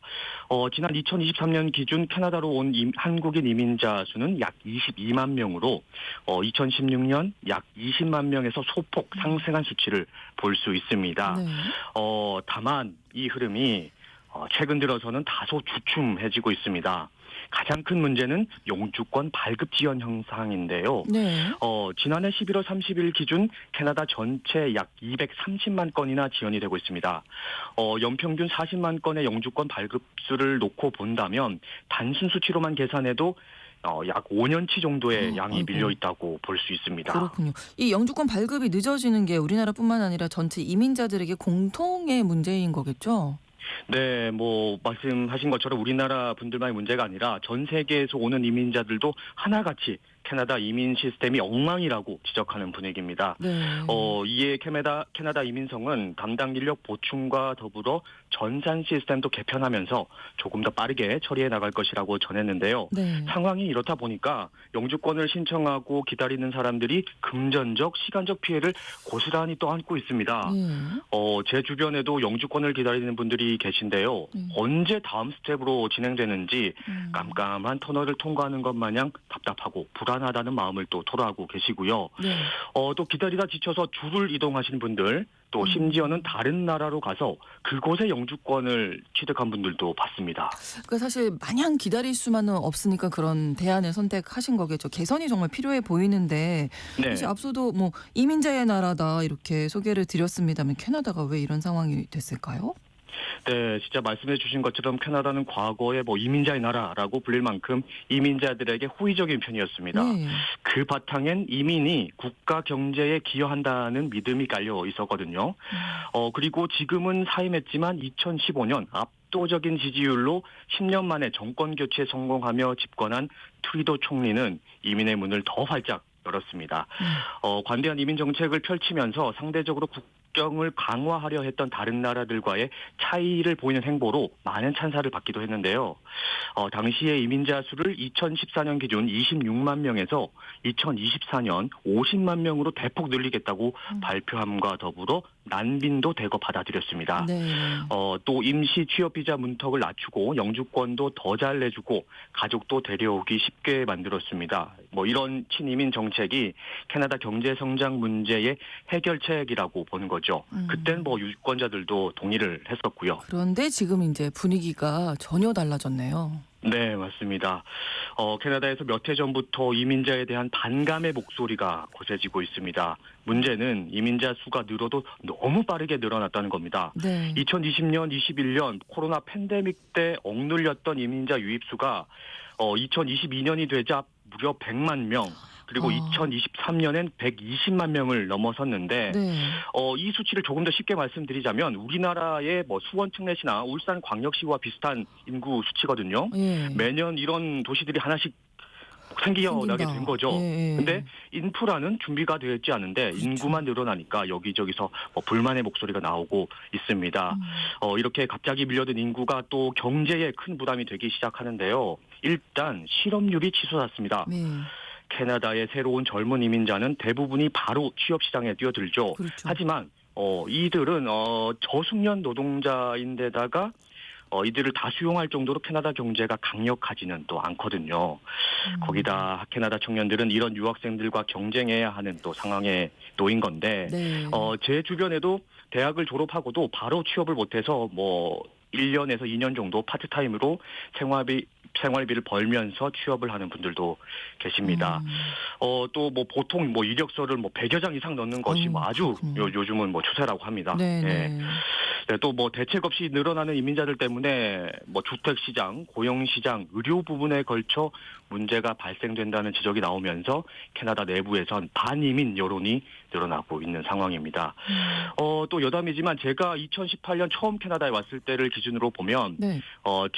지난 2023년 기준 캐나다로 온 한국인 이민자 수는 약 22만 명으로 2016년 약 20만 명에서 소폭 상승한 수치를 볼 수 있습니다. 네. 다만 이 흐름이 최근 들어서는 다소 주춤해지고 있습니다. 가장 큰 문제는 영주권 발급 지연 현상인데요. 네. 지난해 11월 30일 기준 캐나다 전체 약 230만 건이나 지연이 되고 있습니다. 연평균 40만 건의 영주권 발급수를 놓고 본다면 단순 수치로만 계산해도 약 5년치 정도의 양이 밀려 있다고 볼 수 있습니다. 그렇군요. 이 영주권 발급이 늦어지는 게 우리나라뿐만 아니라 전체 이민자들에게 공통의 문제인 거겠죠? 네, 말씀하신 것처럼 우리나라 분들만의 문제가 아니라 전 세계에서 오는 이민자들도 하나같이 캐나다 이민 시스템이 엉망이라고 지적하는 분위기입니다. 네. 이에 캐나다 이민성은 담당 인력 보충과 더불어 전산 시스템도 개편하면서 조금 더 빠르게 처리해 나갈 것이라고 전했는데요. 네. 상황이 이렇다 보니까 영주권을 신청하고 기다리는 사람들이 금전적, 시간적 피해를 고스란히 또 안고 있습니다. 네. 제 주변에도 영주권을 기다리는 분들이 계신데요. 언제 다음 스텝으로 진행되는지 깜깜한 터널을 통과하는 것 마냥 답답하고 불안한 불안하다는 마음을 또 토로하고 계시고요. 네. 또 기다리다 지쳐서 줄을 이동하신 분들, 또 심지어는 다른 나라로 가서 그곳의 영주권을 취득한 분들도 봤습니다. 그러니까 사실 마냥 기다릴 수만은 없으니까 그런 대안을 선택하신 거겠죠. 개선이 정말 필요해 보이는데 네. 사실 앞서도 뭐 이민자의 나라다 이렇게 소개를 드렸습니다만 캐나다가 왜 이런 상황이 됐을까요? 네, 진짜 말씀해 주신 것처럼 캐나다는 과거에 뭐 이민자의 나라라고 불릴 만큼 이민자들에게 호의적인 편이었습니다. 네. 그 바탕엔 이민이 국가 경제에 기여한다는 믿음이 깔려 있었거든요. 그리고 지금은 사임했지만 2015년 압도적인 지지율로 10년 만에 정권 교체에 성공하며 집권한 트루도 총리는 이민의 문을 더 활짝 열었습니다. 관대한 이민 정책을 펼치면서 상대적으로 국경을 강화하려 했던 다른 나라들과의 차이를 보이는 행보로 많은 찬사를 받기도 했는데요. 당시의 이민자 수를 2014년 기준 26만 명에서 2024년 50만 명으로 대폭 늘리겠다고 발표함과 더불어 난빈도 대거 받아들였습니다. 네. 또 임시 취업 비자 문턱을 낮추고 영주권도 더 잘 내주고 가족도 데려오기 쉽게 만들었습니다. 뭐 이런 친이민 정책이 캐나다 경제 성장 문제의 해결책이라고 보는 거죠. 그땐 뭐 유권자들도 동의를 했었고요. 그런데 지금 이제 분위기가 전혀 달라졌네요. 네, 맞습니다. 캐나다에서 몇 해 전부터 이민자에 대한 반감의 목소리가 거세지고 있습니다. 문제는 이민자 수가 늘어도 너무 빠르게 늘어났다는 겁니다. 네. 2020년, 21년 코로나 팬데믹 때 억눌렸던 이민자 유입 수가 2022년이 되자 무려 100만 명, 그리고 2023년엔 120만 명을 넘어섰는데 네. 이 수치를 조금 더 쉽게 말씀드리자면 우리나라의 뭐 수원 특례시나 울산 광역시와 비슷한 인구 수치거든요. 예. 매년 이런 도시들이 하나씩 생겨나게 된 거죠. 예. 근데 인프라는 준비가 되어 있지 않은데 그렇죠. 인구만 늘어나니까 여기저기서 뭐 불만의 목소리가 나오고 있습니다. 이렇게 갑자기 밀려든 인구가 또 경제에 큰 부담이 되기 시작하는데요. 일단 실업률이 치솟았습니다. 네. 캐나다의 새로운 젊은 이민자는 대부분이 바로 취업 시장에 뛰어들죠. 그렇죠. 하지만 이들은 저숙련 노동자인데다가 이들을 다 수용할 정도로 캐나다 경제가 강력하지는 또 않거든요. 거기다 캐나다 청년들은 이런 유학생들과 경쟁해야 하는 또 상황에 놓인 건데 네. 제 주변에도 대학을 졸업하고도 바로 취업을 못해서 뭐 1년에서 2년 정도 파트타임으로 생활비를 벌면서 취업을 하는 분들도 계십니다. 또 뭐 보통 뭐 이력서를 뭐 100여 장 이상 넣는 것이 뭐 아주 요즘은 뭐 추세라고 합니다. 네. 예. 네. 네, 또 뭐 대책 없이 늘어나는 이민자들 때문에 뭐 주택 시장, 고용 시장, 의료 부분에 걸쳐 문제가 발생된다는 지적이 나오면서 캐나다 내부에선 반이민 여론이 늘어나고 있는 상황입니다. 또 여담이지만 제가 2018년 처음 캐나다에 왔을 때를 기준으로 보면 네.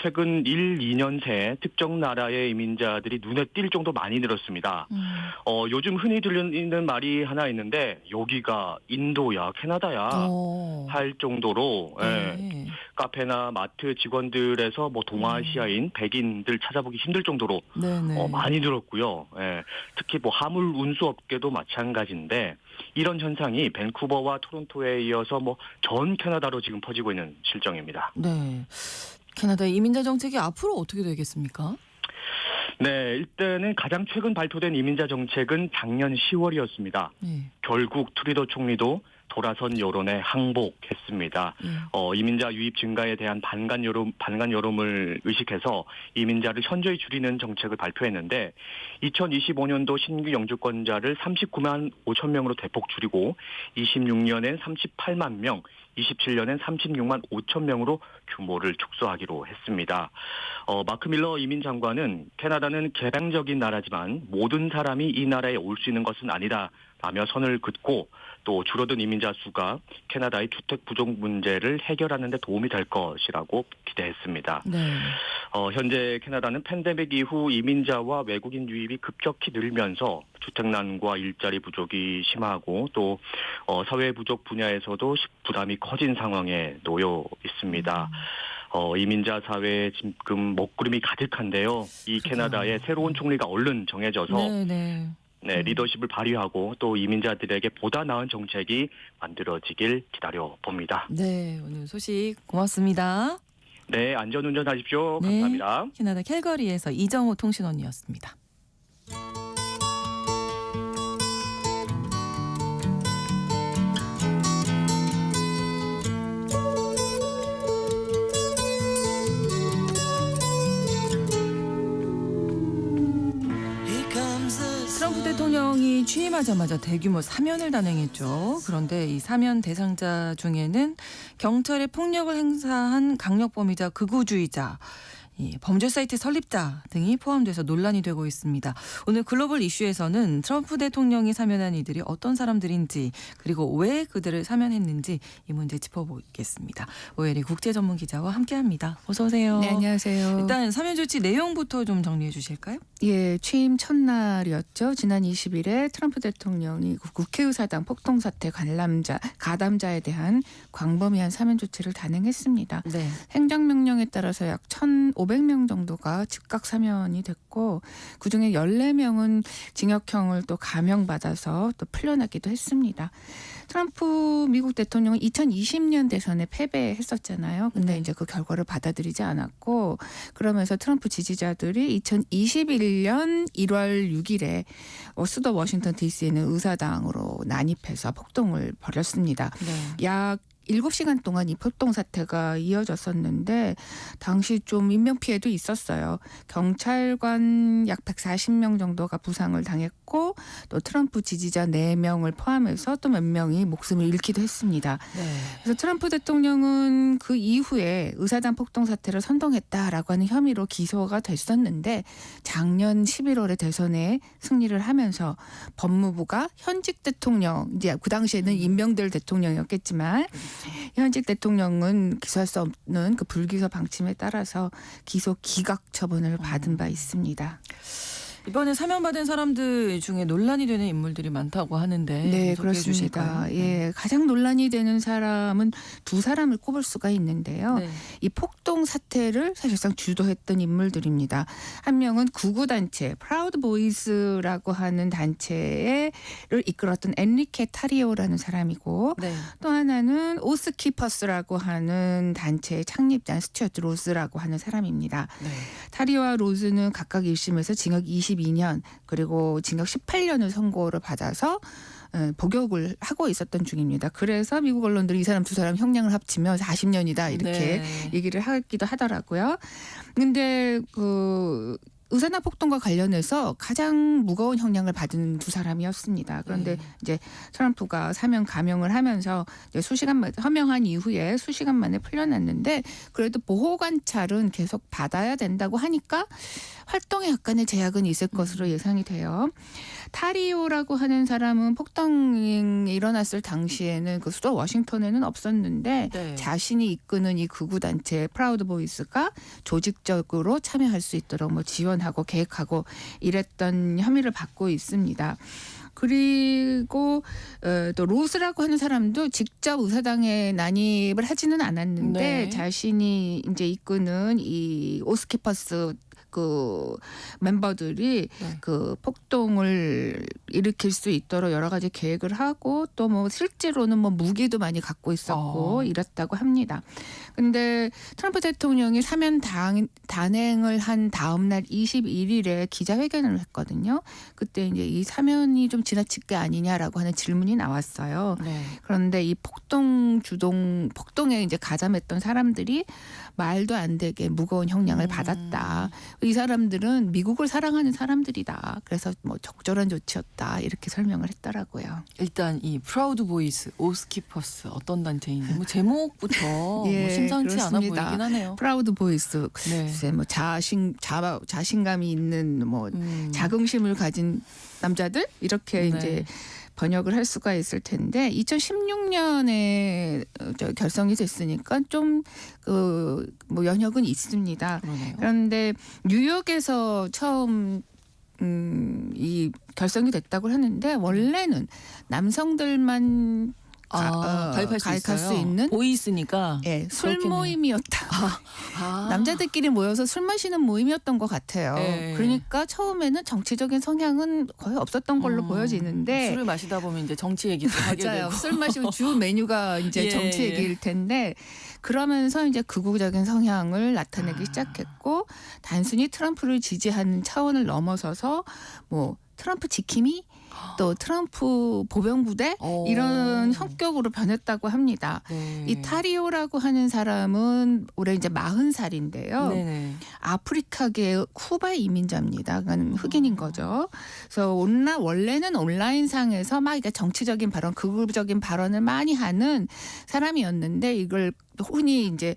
최근 1, 2년 새 특정 나라의 이민자들이 눈에 띌 정도 많이 늘었습니다. 요즘 흔히 들리는 말이 하나 있는데 여기가 인도야, 캐나다야 할 정도로 네. 카페나 마트 직원들에서 뭐 동아시아인 백인들 찾아보기 힘들 정도로 네네. 많이 늘었고요. 특히 뭐 화물 운수 업계도 마찬가지인데 이런 현상이 밴쿠버와 토론토에 이어서 뭐 전 캐나다로 지금 퍼지고 있는 실정입니다. 네. 캐나다의 이민자 정책이 앞으로 어떻게 되겠습니까? 네, 일단은 가장 최근 발표된 이민자 정책은 작년 10월이었습니다. 네. 결국 트루도 총리도 돌아선 여론에 항복했습니다. 이민자 유입 증가에 대한 반간 여론을 의식해서 이민자를 현저히 줄이는 정책을 발표했는데 2025년도 신규 영주권자를 39만 5천 명으로 대폭 줄이고 26년엔 38만 명, 27년엔 36만 5천 명으로 규모를 축소하기로 했습니다. 마크 밀러 이민 장관은 캐나다는 개방적인 나라지만 모든 사람이 이 나라에 올 수 있는 것은 아니다 라며 선을 긋고 또 줄어든 이민자 수가 캐나다의 주택 부족 문제를 해결하는 데 도움이 될 것이라고 기대했습니다. 네. 현재 캐나다는 팬데믹 이후 이민자와 외국인 유입이 급격히 늘면서 주택난과 일자리 부족이 심하고 또 사회 부족 분야에서도 부담이 커진 상황에 놓여 있습니다. 이민자 사회에 지금 먹구름이 가득한데요. 이 캐나다의 새로운 총리가 얼른 정해져서 리더십을 발휘하고 또 이민자들에게 보다 나은 정책이 만들어지길 기다려 봅니다. 네, 오늘 소식 고맙습니다. 네, 안전운전하십시오. 네, 감사합니다. 캐나다 캘거리에서 이정호 통신원이었습니다. 트럼프님이 취임하자마자 대규모 사면을 단행했죠. 그런데 이 사면 대상자 중에는 경찰에 폭력을 행사한 강력범이자 극우주의자, 이 범죄 사이트 설립자 등이 포함돼서 논란이 되고 있습니다. 오늘 글로벌 이슈에서는 트럼프 대통령이 사면한 이들이 어떤 사람들인지 그리고 왜 그들을 사면했는지 이 문제 짚어보겠습니다. 오혜리 국제전문기자와 함께합니다. 어서 오세요. 네, 안녕하세요. 일단 사면 조치 내용부터 좀 정리해 주실까요? 예, 취임 첫날이었죠. 지난 20일에 트럼프 대통령이 국회의사당 폭동 사태 가담자에 대한 광범위한 사면 조치를 단행했습니다. 네. 행정명령에 따라서 약 1,500명 정도가 즉각 사면이 됐고 그중에 14명은 징역형을 또 감형받아서 또 풀려나기도 했습니다. 트럼프 미국 대통령은 2020년 대선에 패배했었잖아요. 근데 이제 그 결과를 받아들이지 않았고 그러면서 트럼프 지지자들이 2021년 1월 6일에 수도 워싱턴 DC에 있는 의사당으로 난입해서 폭동을 벌였습니다. 네. 약 7시간 동안 이 폭동 사태가 이어졌었는데 당시 좀 인명피해도 있었어요. 경찰관 약 140명 정도가 부상을 당했고 또 트럼프 지지자 4명을 포함해서 또 몇 명이 목숨을 잃기도 했습니다. 네. 그래서 트럼프 대통령은 그 이후에 의사당 폭동 사태를 선동했다라고 하는 혐의로 기소가 됐었는데 작년 11월에 대선에 승리를 하면서 법무부가 현직 대통령, 이제 그 당시에는 임명될 대통령이었겠지만 현직 대통령은 기소할 수 없는 그 불기소 방침에 따라서 기소 기각 처분을 받은 바 있습니다. 이번에 사면받은 사람들 중에 논란이 되는 인물들이 많다고 하는데 네, 소개해 그렇습니다. 주실까요? 예, 가장 논란이 되는 사람은 두 사람을 꼽을 수가 있는데요. 네. 이 폭동 사태를 사실상 주도했던 인물들입니다. 한 명은 구구단체 프라우드 보이스라고 하는 단체를 이끌었던 엔리케 타리오라는 사람이고 네. 또 하나는 오스키퍼스라고 하는 단체의 창립자 스튜어트 로스라고 하는 사람입니다. 네. 타리오와 로즈는 각각 1심에서 징역 22년 그리고 징역 18년을 선고를 받아서 복역을 하고 있었던 중입니다. 그래서 미국 언론들이 이 사람 두 사람 형량을 합치면 40년이다 이렇게 네. 얘기를 하기도 하더라고요. 근데 그 의사당 폭동과 관련해서 가장 무거운 형량을 받은 두 사람이었습니다. 그런데 이제 트럼프가 사면 감형을 하면서 이제 허명한 이후에 수시간 만에 풀려났는데 그래도 보호 관찰은 계속 받아야 된다고 하니까 활동에 약간의 제약은 있을 것으로 예상이 돼요. 타리오라고 하는 사람은 폭동이 일어났을 당시에는 그 수도 워싱턴에는 없었는데 네. 자신이 이끄는 이 극우 단체 프라우드 보이스가 조직적으로 참여할 수 있도록 뭐 지원하고 계획하고 이랬던 혐의를 받고 있습니다. 그리고 또 로스라고 하는 사람도 직접 의사당에 난입을 하지는 않았는데 네. 자신이 이제 이끄는 이 오스키퍼스 그 멤버들이 네. 그 폭동을 일으킬 수 있도록 여러 가지 계획을 하고 또 뭐 실제로는 뭐 무기도 많이 갖고 있었고 이랬다고 합니다. 근데 트럼프 대통령이 사면 단행을 한 다음 날 21일에 기자회견을 했거든요. 그때 이제 이 사면이 좀 지나칠 게 아니냐라고 하는 질문이 나왔어요. 네. 그런데 이 폭동에 이제 가담했던 사람들이 말도 안 되게 무거운 형량을 받았다. 이 사람들은 미국을 사랑하는 사람들이다. 그래서 뭐 적절한 조치였다. 이렇게 설명을 했더라고요. 일단 이 프라우드 보이스, 오스키퍼스 어떤 단체인지 뭐 제목부터 예, 뭐 심상치 않아 그렇습니다. 보이긴 하네요. 프라우드 보이스, 네. 글쎄 뭐 자신감이 있는 뭐 자긍심을 가진 남자들 이렇게 네. 이제 번역을 할 수가 있을 텐데 2016년에 결성이 됐으니까 좀 뭐 연혁은 있습니다. 그러네요. 그런데 뉴욕에서 처음 이 결성이 됐다고 하는데 원래는 남성들만 가입할 수 있는 보이스니까. 예, 술 그렇겠네요. 모임이었다. 아. 남자들끼리 모여서 술 마시는 모임이었던 것 같아요. 네. 그러니까 처음에는 정치적인 성향은 거의 없었던 걸로 보여지는데 술을 마시다 보면 이제 정치 얘기도 하게 맞아요. 되고. 술 마시면 주 메뉴가 이제 예, 정치 예. 얘기일 텐데 그러면서 이제 극우적인 성향을 나타내기 시작했고 단순히 트럼프를 지지하는 차원을 넘어서서 뭐 트럼프 지킴이 또 트럼프 보병부대 이런 성격으로 변했다고 합니다. 네. 이 타리오라고 하는 사람은 올해 이제 40살인데요. 네네. 아프리카계 쿠바 이민자입니다. 그러니까 흑인인 거죠. 그래서 원래는 온라인상에서 막 그러니까 정치적인 발언, 극우적인 발언을 많이 하는 사람이었는데 이걸 흔히 이제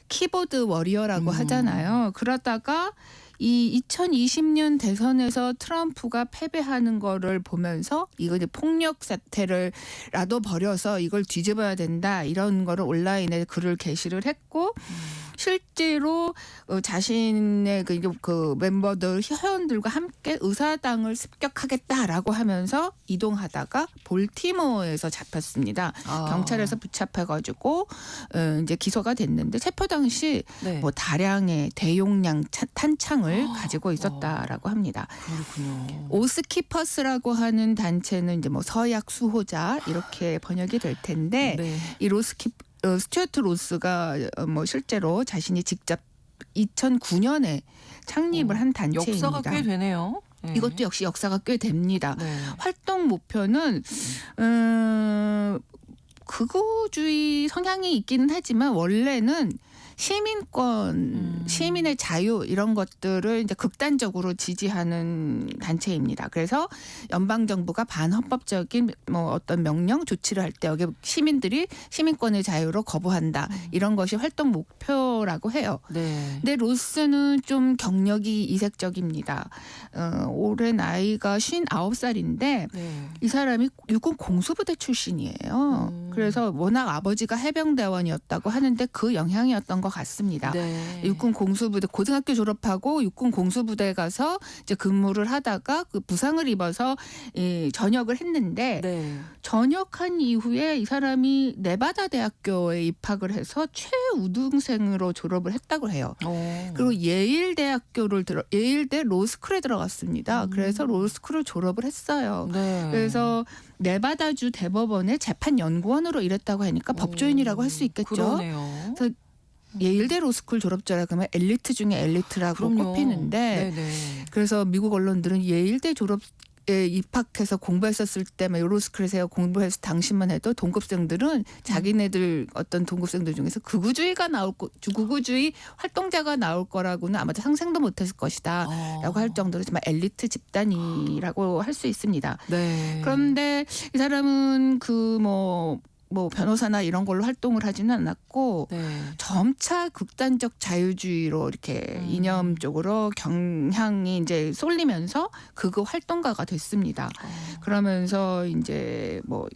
키보드 워리어라고 하잖아요. 그러다가 이 2020년 대선에서 트럼프가 패배하는 거를 보면서 이거 이제 폭력 사태를라도 벌여서 이걸 뒤집어야 된다 이런 거를 온라인에 글을 게시를 했고 실제로 자신의 그 멤버들 회원들과 함께 의사당을 습격하겠다라고 하면서 이동하다가 볼티모어에서 잡혔습니다. 경찰에서 붙잡혀가지고 이제 기소가 됐는데 체포 당시 네. 뭐 다량의 대용량 탄창을 가지고 있었다라고 합니다. 그렇군요. 오스키퍼스라고 하는 단체는 이제 뭐 서약 수호자 이렇게 번역이 될 텐데 네. 이 스튜어트 로스가 뭐 실제로 자신이 직접 2009년에 창립을 한 단체입니다. 역사가 꽤 되네요. 네. 이것도 역시 역사가 꽤 됩니다. 네. 활동 목표는 극우주의 성향이 있기는 하지만 원래는 시민권, 시민의 자유 이런 것들을 이제 극단적으로 지지하는 단체입니다. 그래서 연방 정부가 반헌법적인 뭐 어떤 명령 조치를 할 때 여기 시민들이 시민권의 자유로 거부한다 이런 것이 활동 목표라고 해요. 네. 근데 로스는 좀 경력이 이색적입니다. 올해 나이가 59살인데 네. 이 사람이 육군 공수부대 출신이에요. 그래서 워낙 아버지가 해병대원이었다고 하는데 그 영향이었던 것 같습니다. 네. 육군 공수부대 고등학교 졸업하고 육군 공수부대 가서 이제 근무를 하다가 그 부상을 입어서 전역을 했는데 네. 전역한 이후에 이 사람이 네바다 대학교에 입학을 해서 최우등생으로 졸업을 했다고 해요. 그리고 예일대 로스쿨에 들어갔습니다. 그래서 로스쿨을 졸업을 했어요. 네. 그래서 네바다주 대법원의 재판 연구원으로 일했다고 하니까 법조인이라고 할 수 있겠죠. 그러네요. 그래서 예일대 로스쿨 졸업자라 그러면 엘리트 중에 엘리트라고 그럼요. 꼽히는데 네네. 그래서 미국 언론들은 예일대 졸업에 입학해서 공부했었을 때 로스쿨에서 공부했을 당시만 해도 동급생들은 자기네들 어떤 동급생들 중에서 극우주의 활동자가 나올 거라고는 아마도 상상도 못했을 것이다 라고 할 정도로 정말 엘리트 집단이라고 할 수 있습니다. 네. 그런데 이 사람은 뭐 변호사나 이런 걸로 활동을 하지는 않았고 네. 점차 극단적 자유주의로 이렇게 이념 쪽으로 경향이 이제 쏠리면서 극우 활동가가 됐습니다. 그러면서 이제 뭐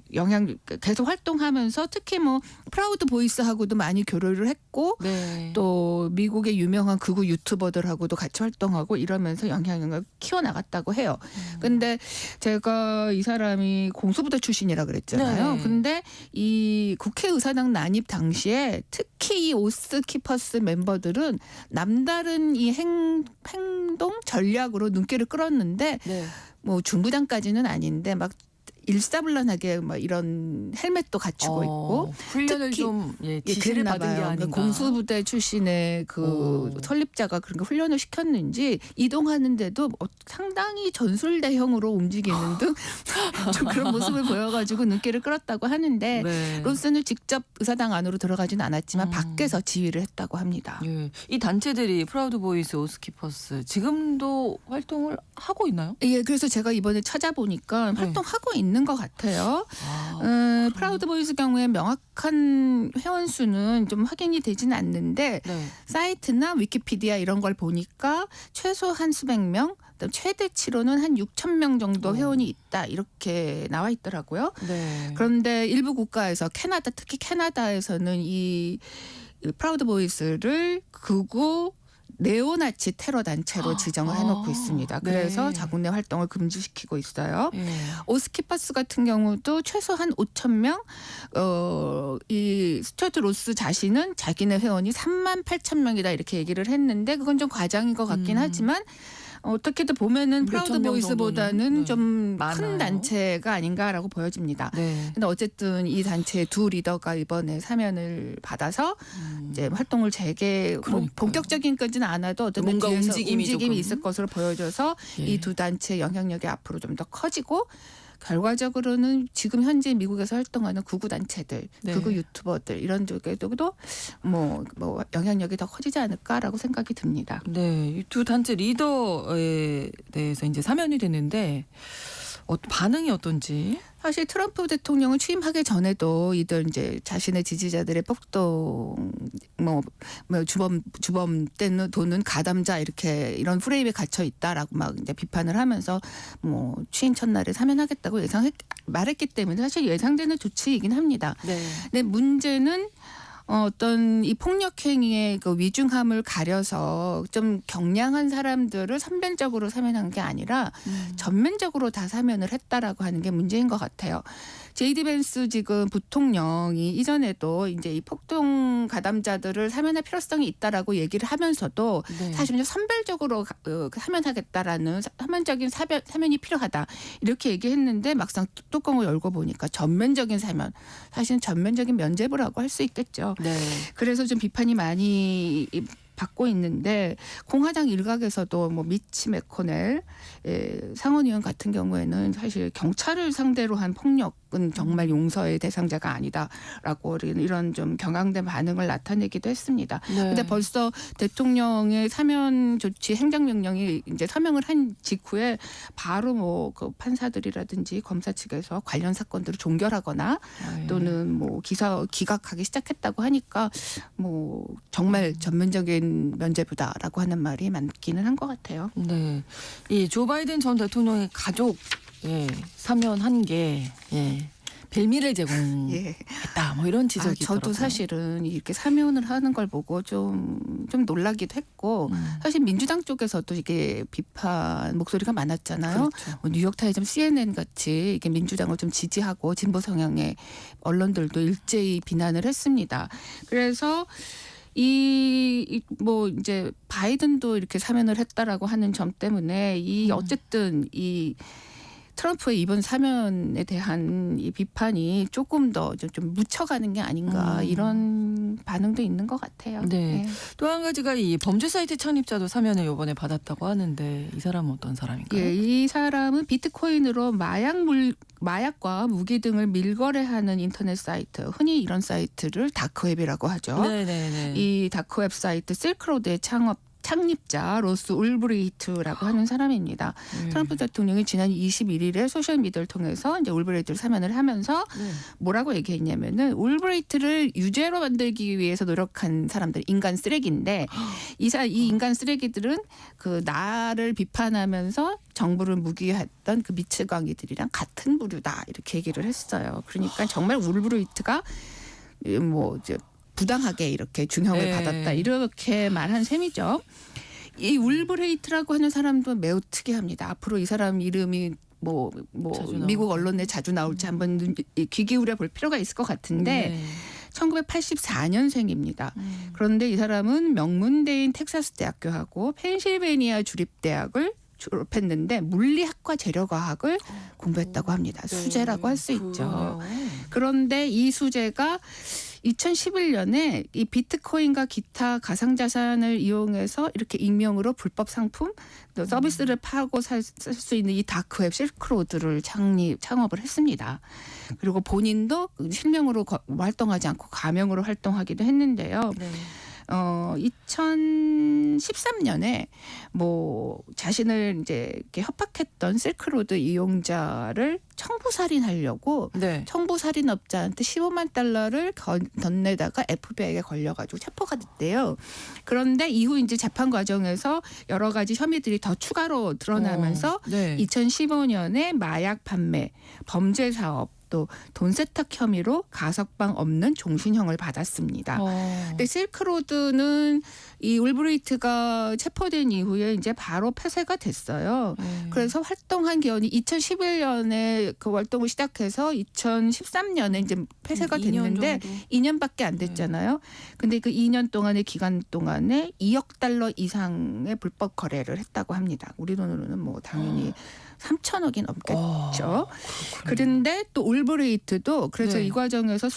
계속 활동하면서 특히 뭐 프라우드 보이스하고도 많이 교류를 했고 네. 또 미국의 유명한 극우 유튜버들하고도 같이 활동하고 이러면서 영향력을 키워나갔다고 해요. 근데 제가 이 사람이 공수부대 출신이라 그랬잖아요. 네. 근데 이 국회의사당 난입 당시에 특히 이 오스키퍼스 멤버들은 남다른 이 행동 전략으로 눈길을 끌었는데 네. 뭐 중부장까지는 아닌데 막 일사불란하게 막 이런 헬멧도 갖추고 있고 훈련을 특히 좀 지시를 그랬나 받은 게 봐요. 아닌가. 공수부대 출신의 그 설립자가 그런 훈련을 시켰는지 이동하는데도 상당히 전술대형으로 움직이는 등 좀 그런 모습을 보여가지고 눈길을 끌었다고 하는데 네. 로스는 직접 의사당 안으로 들어가지는 않았지만 밖에서 지휘를 했다고 합니다. 예. 이 단체들이 프라우드 보이스, 오스키퍼스 지금도 활동을 하고 있나요? 예, 그래서 제가 이번에 찾아보니까 활동하고 있는 것 같아요. 프라우드 보이스 경우에 명확한 회원 수는 좀 확인이 되지는 않는데 네. 사이트나 위키피디아 이런 걸 보니까 최소한 수백 명, 최대치로는 한 6천 명 정도 회원이 있다 이렇게 나와 있더라고요. 네. 그런데 일부 국가에서 특히 캐나다에서는 이 프라우드 보이스를 극우 네오나치 테러 단체로 지정을 해놓고 있습니다. 그래서 네. 자국 내 활동을 금지시키고 있어요. 예. 오스키퍼스 같은 경우도 최소한 5천 명. 이 스튜어트 로스 자신은 자기네 회원이 3만 8천 명이다 이렇게 얘기를 했는데 그건 좀 과장인 것 같긴 하지만 어떻게든 보면은 프라우드 몇천 명 보이스보다는 정도는, 네. 좀 많아요. 큰 단체가 아닌가라고 보여집니다. 네. 근데 어쨌든 이 단체의 두 리더가 이번에 사면을 받아서 이제 활동을 그러니까요. 본격적인까지는 않아도 어떤 뭔가 뒤에서 움직임이 조금. 있을 것으로 보여져서 예. 이 두 단체의 영향력이 앞으로 좀 더 커지고 결과적으로는 지금 현재 미국에서 활동하는 극우 단체들, 네. 극우 유튜버들 이런 쪽에도 뭐 영향력이 더 커지지 않을까라고 생각이 듭니다. 네, 유튜브 단체 리더에 대해서 이제 사면이 됐는데 반응이 어떤지. 사실 트럼프 대통령은 취임하기 전에도 이들 이제 자신의 지지자들의 폭동 뭐 주범 때는 돈은 가담자 이런 프레임에 갇혀 있다라고 막 이제 비판을 하면서 뭐 취임 첫날에 사면하겠다고 말했기 때문에 사실 예상되는 조치이긴 합니다. 네. 근데 문제는 어떤 이 폭력 행위의 그 위중함을 가려서 좀 경량한 사람들을 선별적으로 사면한 게 아니라 전면적으로 다 사면을 했다라고 하는 게 문제인 것 같아요. 제이디 벤스 지금 부통령이 이전에도 이제 이 폭동 가담자들을 사면할 필요성이 있다라고 얘기를 하면서도 네. 사실은 선별적으로 사면하겠다라는 사면적인 사면이 필요하다 이렇게 얘기했는데 막상 뚜껑을 열고 보니까 전면적인 사면, 사실은 전면적인 면죄부라고 할 수 있겠죠. 네. 그래서 좀 비판이 많이 받고 있는데 공화당 일각에서도 뭐 미치 매코넬 상원의원 같은 경우에는 사실 경찰을 상대로 한 폭력은 정말 용서의 대상자가 아니다라고 이런 좀 경황된 반응을 나타내기도 했습니다. 그런데 벌써 대통령의 사면 조치 행정명령이 이제 서명을 한 직후에 바로 뭐 그 판사들이라든지 검사 측에서 관련 사건들을 종결하거나 또는 뭐 기각하기 시작했다고 하니까 뭐 정말 전면적인 면죄부다라고 하는 말이 맞기는 한 것 같아요. 네. 이 조 바이든 전 대통령의 가족 사면한 게 빌미를 제공했다. 뭐 이런 지적이 저도 있더라고요. 사실은 이렇게 사면을 하는 걸 보고 좀 놀라기도 했고 사실 민주당 쪽에서도 이게 비판 목소리가 많았잖아요. 그렇죠. 뭐 뉴욕타임즈, CNN 같이 이게 민주당을 좀 지지하고 진보 성향의 언론들도 일제히 비난을 했습니다. 그래서 뭐 이제 바이든도 이렇게 사면을 했다라고 하는 점 때문에 어쨌든 이 트럼프의 이번 사면에 대한 이 비판이 조금 더 좀 묻혀가는 게 아닌가 이런 반응도 있는 것 같아요. 네. 또 한 가지가 이 범죄 사이트 창립자도 사면을 이번에 받았다고 하는데 이 사람은 어떤 사람인가요? 예, 이 사람은 비트코인으로 마약과 무기 등을 밀거래하는 인터넷 사이트, 흔히 이런 사이트를 다크웹이라고 하죠. 네네네. 이 다크웹 사이트 실크로드의 창립자 로스 울브리히트라고 하는 사람입니다. 트럼프 대통령이 지난 21일에 소셜미디어를 통해서 이제 울브리히트를 사면을 하면서 뭐라고 얘기했냐면은 울브리히트를 유죄로 만들기 위해서 노력한 사람들, 인간 쓰레기인데 이 인간 쓰레기들은 그 나를 비판하면서 정부를 무기했던 그 미츠광이들이랑 같은 부류다 이렇게 얘기를 했어요. 그러니까 정말 울브리히트가 뭐 이제 부당하게 이렇게 중형을 받았다 이렇게 말한 셈이죠. 이 울브레이트라고 하는 사람도 매우 특이합니다. 앞으로 이 사람 이름이 뭐 미국 언론에 자주 나올지 한번 귀 기울여 볼 필요가 있을 것 같은데 1984년생입니다. 그런데 이 사람은 명문대인 텍사스 대학교하고 펜실베니아 주립대학을 졸업했는데 물리학과 재료과학을 공부했다고 합니다. 수재라고 할 수 있죠. 그런데 이 수재가 2011년에 이 비트코인과 기타 가상자산을 이용해서 이렇게 익명으로 불법 상품 또 서비스를 파고 쓸 수 있는 이 다크웹 실크로드를 창업을 했습니다. 그리고 본인도 실명으로 활동하지 않고 가명으로 활동하기도 했는데요. 2013년에 뭐 자신을 이제 이렇게 협박했던 실크로드 이용자를 청부살인하려고 청부살인업자한테 15만 달러를 건네다가 FBI에 걸려가지고 체포가 됐대요. 그런데 이후 이제 재판 과정에서 여러 가지 혐의들이 더 추가로 드러나면서 2015년에 마약 판매, 범죄 사업 또 돈 세탁 혐의로 가석방 없는 종신형을 받았습니다. 근데 실크로드는 이 울브리히트가 체포된 이후에 이제 바로 폐쇄가 됐어요. 그래서 활동한 기간이 2011년에 그 활동을 시작해서 2013년에 이제 폐쇄가 됐는데 2년밖에 안 됐잖아요. 근데 그 2년 동안의 기간 동안에 2억 달러 이상의 불법 거래를 했다고 합니다. 우리 돈으로는 뭐 당연히 3천억이 넘겠죠. 그런데 또 올브레이트도 그래서 네. 이 과정에서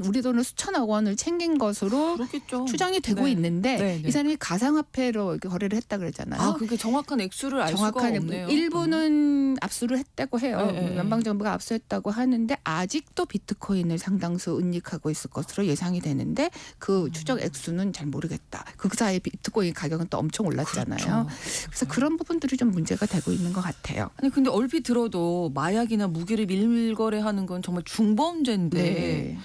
우리 돈을 수천억 원을 챙긴 것으로 그렇겠죠. 추정이 되고 네. 있는데 네, 네. 이 사람이 가상화폐로 이렇게 거래를 했다 그랬잖아요. 아, 그게 정확한 액수를 알 수가 정확한 없네요. 일부는 압수를 했다고 해요. 네, 네, 네. 연방정부가 압수했다고 하는데 아직도 비트코인을 상당수 은닉하고 있을 것으로 예상이 되는데 그 추적 액수는 잘 모르겠다. 그 사이에 비트코인 가격은 또 엄청 올랐잖아요. 그렇죠. 그래서 그런 부분들이 좀 문제가 되고 있는 것 같아요. 아니 근데 얼핏 들어도 마약이나 무기를 밀거래하는 건 정말 중범죄인데 네.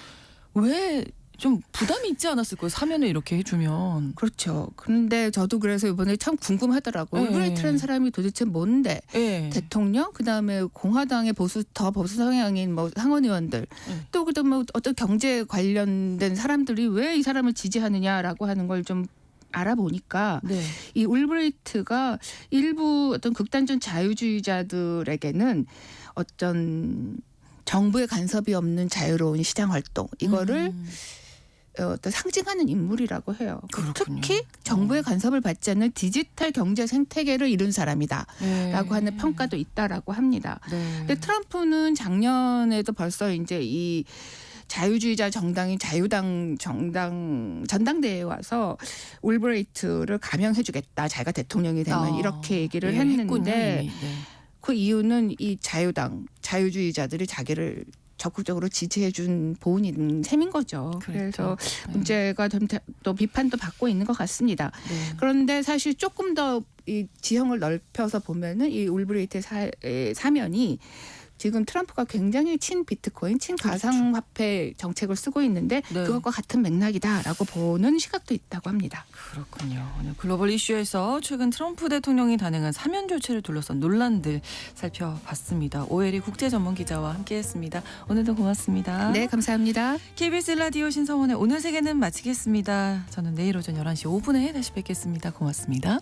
왜 좀 부담이 있지 않았을 거예요? 사면을 이렇게 해주면. 그렇죠. 그런데 저도 그래서 이번에 참 궁금하더라고요. 네. 올브레이트라는 사람이 도대체 뭔데? 네. 대통령, 그다음에 공화당의 보수 성향인 뭐 상원 의원들, 또 그다음에 어떤 경제 관련된 사람들이 왜 이 사람을 지지하느냐라고 하는 걸 좀 알아보니까 네. 이 올브레이트가 일부 어떤 극단적 자유주의자들에게는 어떤 정부의 간섭이 없는 자유로운 시장 활동 이거를 어떤 상징하는 인물이라고 해요. 그렇군요. 특히 정부의 간섭을 받지 않는 디지털 경제 생태계를 이룬 사람이다라고 네. 하는 평가도 있다라고 합니다. 네. 근데 트럼프는 작년에도 벌써 이제 이 자유주의자 정당인 자유당 전당대회에 와서 올브레이트를 감형해주겠다. 자기가 대통령이 되면 이렇게 얘기를 예, 했는데 했군요, 이미. 네. 그 이유는 이 자유주의자들이 자기를 적극적으로 지지해 준 보은인 셈인 거죠. 그래서 네. 문제가 좀 또 비판도 받고 있는 것 같습니다. 네. 그런데 사실 조금 더 이 지형을 넓혀서 보면은 이 올브레이트의 사면이 지금 트럼프가 굉장히 친 비트코인, 친 가상화폐 정책을 쓰고 있는데 네. 그것과 같은 맥락이다라고 보는 시각도 있다고 합니다. 그렇군요. 오늘 글로벌 이슈에서 최근 트럼프 대통령이 단행한 사면 조치를 둘러싼 논란들 살펴봤습니다. 오혜리 국제전문기자와 함께했습니다. 오늘도 고맙습니다. 네, 감사합니다. KBS 라디오 신성원의 오늘 세계는 마치겠습니다. 저는 내일 오전 11시 5분에 다시 뵙겠습니다. 고맙습니다.